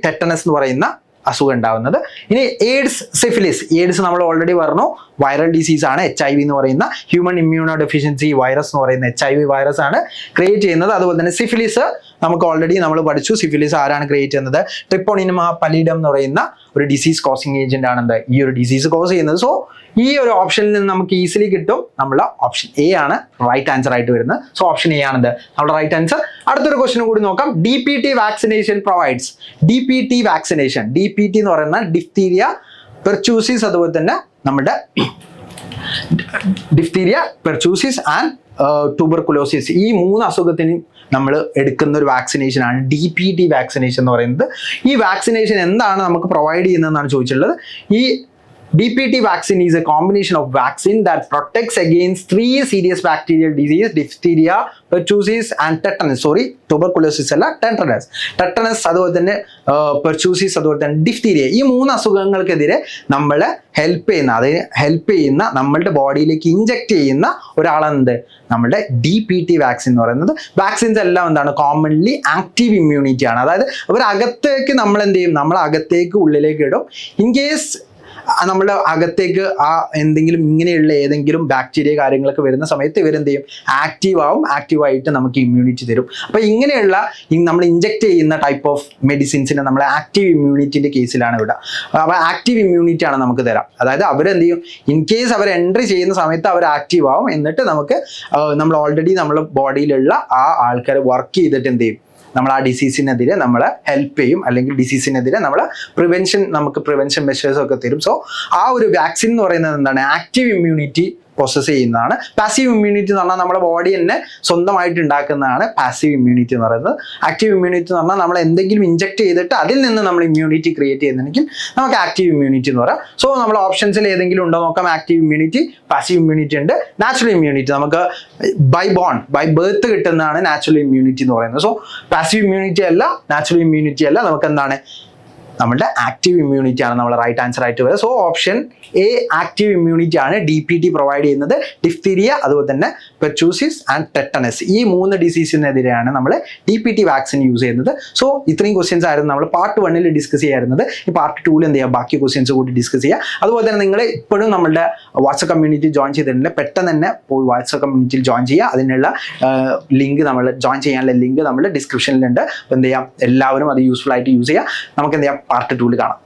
ടെറ്റനസ് എന്ന് പറയുന്ന അസുഖം ഉണ്ടാവുന്നത്. ഇനി എയ്ഡ്സ്, സിഫിലിസ്. എയ്ഡ്സ് നമ്മൾ ഓൾറെഡി പറഞ്ഞു, വൈറൽ ഡിസീസ് ആണ്. HIV എന്ന് പറയുന്ന ഹ്യൂമൻ ഇമ്മ്യൂണോ ഡെഫിഷ്യൻസി വൈറസ് എന്ന് പറയുന്ന HIV വൈറസ് ആണ് ക്രിയേറ്റ് ചെയ്യുന്നത്. അതുപോലെ തന്നെ സിഫിലിസ് നമുക്ക് ഓൾറെഡി നമ്മൾ പഠിച്ചു. സിഫിലിസ് ആരാണ് ക്രിയേറ്റ് ചെയ്യുന്നത്? ട്രിപ്പോണിമ പലിഡം എന്ന് പറയുന്ന ഒരു ഡിസീസ് കോസിങ് ഏജന്റ് ആണ് എന്താ ഈ ഒരു ഡിസീസ് കോസ് ചെയ്യുന്നത്. സോ ഈ ഒരു ഓപ്ഷനിൽ നിന്ന് നമുക്ക് ഈസിലി കിട്ടും. നമ്മൾ ഓപ്ഷൻ എ ആണ് റൈറ്റ് ആൻസർ ആയിട്ട് വരുന്നത്. സോ ഓപ്ഷൻ എ ആണെന്ത് നമ്മുടെ റൈറ്റ് ആൻസർ. അടുത്തൊരു ക്വസ്റ്റ്യൻ കൂടി നോക്കാം. DPT vaccination provides. DPT vaccination, DPT എന്ന് പറയുന്ന ഡിഫ്തീരിയ, പെർച്യൂസിസ്, അതുപോലെ തന്നെ നമ്മുടെ ഡിഫ്തീരിയ, പെർച്യൂസിസ് ആൻഡ് ട്യൂബർകുലോസിസ്, ഈ 3 അസുഖത്തിനും നമ്മൾ എടുക്കുന്ന ഒരു വാക്സിനേഷൻ ആണ് DPT വാക്സിനേഷൻ എന്ന് പറയുന്നത്. ഈ വാക്സിനേഷൻ എന്താണ് നമുക്ക് പ്രൊവൈഡ് ചെയ്യുന്നതെന്നാണ് ചോദിച്ചിട്ടുള്ളത്. ഈ DPT vaccine is a combination of vaccine that protects against 3 serious bacterial disease: diphtheria, pertussis and tetanus. Tuberculosis അല്ല, tetanus അതുപോലെ തന്നെ pertussis അതുപോലെ തന്നെ diphtheria. ഈ 3 അസുഖങ്ങൾക്കെതിരെ നമ്മളെ ഹെൽപ്പ് ചെയ്യുന്ന നമ്മളുടെ ബോഡിയിലേക്ക് ഇഞ്ചെക്ട് ചെയ്യുന്ന ഒരാളെന്ത്, നമ്മുടെ DPT വാക്സിൻ എന്ന് പറയുന്നത്. വാക്സിൻസ് എല്ലാം എന്താണ്, കോമൺലി ആക്റ്റീവ് ഇമ്മ്യൂണിറ്റി ആണ്. അതായത് അവർ അകത്തേക്ക് നമ്മൾ എന്ത് ചെയ്യും, നമ്മൾ അകത്തേക്ക് ഉള്ളിലേക്ക് ഇടും. ഇൻ കേസ് നമ്മുടെ അകത്തേക്ക് ആ എന്തെങ്കിലും ഇങ്ങനെയുള്ള ഏതെങ്കിലും ബാക്ടീരിയ കാര്യങ്ങളൊക്കെ വരുന്ന സമയത്ത് ഇവരെന്ത് ചെയ്യും, ആക്റ്റീവായിട്ട് നമുക്ക് ഇമ്മ്യൂണിറ്റി തരും. അപ്പോൾ ഇങ്ങനെയുള്ള നമ്മൾ ഇഞ്ചെക്ട് ചെയ്യുന്ന ടൈപ്പ് ഓഫ് മെഡിസിൻസിനെ നമ്മൾ ആക്റ്റീവ് ഇമ്മ്യൂണിറ്റിൻ്റെ കേസിലാണ് ഇവിടെ. അപ്പോൾ ആക്റ്റീവ് ഇമ്മ്യൂണിറ്റി ആണ് നമുക്ക് തരാം. അതായത് അവരെന്ത് ചെയ്യും, ഇൻ കേസ് അവർ എൻട്രി ചെയ്യുന്ന സമയത്ത് അവർ ആക്റ്റീവ് ആവും. എന്നിട്ട് നമുക്ക് നമ്മൾ ഓൾറെഡി നമ്മുടെ ബോഡിയിലുള്ള ആ ആൾക്കാർ വർക്ക് ചെയ്തിട്ട് എന്ത് ചെയ്യും, നമ്മൾ ആ ഡിസീസിനെതിരെ നമ്മളെ ഹെൽപ്പ് ചെയ്യും, അല്ലെങ്കിൽ ഡിസീസിനെതിരെ നമുക്ക് പ്രിവെൻഷൻ മെഷേഴ്സ് ഒക്കെ തരും. സോ ആ ഒരു വാക്സിൻ എന്ന് പറയുന്നത് എന്താണ്, ആക്റ്റീവ് ഇമ്മ്യൂണിറ്റി പ്രോസസ് ചെയ്യുന്നതാണ്. പാസീവ് ഇമ്മ്യൂണിറ്റി എന്ന് പറഞ്ഞാൽ നമ്മുടെ ബോഡി തന്നെ സ്വന്തമായിട്ട് ഉണ്ടാക്കുന്നതാണ് പാസീവ് ഇമ്മ്യൂണിറ്റി എന്ന് പറയുന്നത്. ആക്റ്റീവ് ഇമ്മ്യൂണിറ്റി എന്ന് പറഞ്ഞാൽ നമ്മൾ എന്തെങ്കിലും ഇഞ്ചെക്ട് ചെയ്തിട്ട് അതിൽ നിന്ന് നമ്മൾ ഇമ്മ്യൂണിറ്റി ക്രിയേറ്റ് ചെയ്യുന്നുണ്ടെങ്കിൽ നമുക്ക് ആക്റ്റീവ് ഇമ്മ്യൂണിറ്റി എന്ന് പറയാം. സോ നമ്മൾ ഓപ്ഷൻസിൽ ഏതെങ്കിലും ഉണ്ടോ നോക്കാം. ആക്റ്റീവ് ഇമ്മ്യൂണിറ്റി, പാസീവ് ഇമ്മ്യൂണിറ്റി ഉണ്ട്, നാച്ചുറൽ ഇമ്മ്യൂണിറ്റി നമുക്ക് ബൈ ബർത്ത് കിട്ടുന്നതാണ് നാച്ചുറൽ ഇമ്മ്യൂണിറ്റി എന്ന് പറയുന്നത്. സോ പാസീവ് ഇമ്മ്യൂണിറ്റി അല്ല, നാച്ചുറൽ ഇമ്മ്യൂണിറ്റി അല്ല, നമുക്ക് എന്താണ്, നമ്മുടെ ആക്റ്റീവ് ഇമ്മ്യൂണിറ്റി ആണ് നമ്മൾ റൈറ്റ് ആൻസർ ആയിട്ട് വരിക. So option A active immunity ആണ് DPT പ്രൊവൈഡ് ചെയ്യുന്നത്. ഡിഫ്തീരിയ അതുപോലെ തന്നെ പെർtussis ആൻഡ് ടെറ്റനസ്, ഈ 3 ഡിസീസിനെതിരെയാണ് നമ്മൾ DPT വാക്സിൻ യൂസ് ചെയ്യുന്നത്. സോ ഇത്രയും ക്വസ്റ്റ്യൻസ് ആയിരുന്നു നമ്മൾ പാർട്ട് 1 ഡിസ്കസ് ചെയ്യാറുന്നത്. ഈ പാർട്ട് 2 എന്ത് ചെയ്യുക, ബാക്കി ക്വസ്റ്റ്യൻസ് കൂടി ഡിസ്കസ് ചെയ്യുക. അതുപോലെ തന്നെ നിങ്ങൾ ഇപ്പോഴും നമ്മുടെ വാട്സ്ആപ്പ് കമ്മ്യൂണിറ്റി ജോയിൻ ചെയ്തിട്ടുണ്ട്, പെട്ടെന്ന് തന്നെ പോയി വാട്സ്ആപ്പ് കമ്മ്യൂണിറ്റിയിൽ ജോയിൻ ചെയ്യുക. അതിനുള്ള ലിങ്ക് ജോയിൻ ചെയ്യാനുള്ള ലിങ്ക് നമ്മുടെ ഡിസ്ക്രിപ്ഷനിലുണ്ട്. അപ്പോൾ എന്ത് ചെയ്യാം, എല്ലാവരും അത് യൂസ്ഫുൾ ആയിട്ട് യൂസ് ചെയ്യുക. നമുക്ക് എന്ത് ചെയ്യാം, പാർട്ട് 2 കാണാം.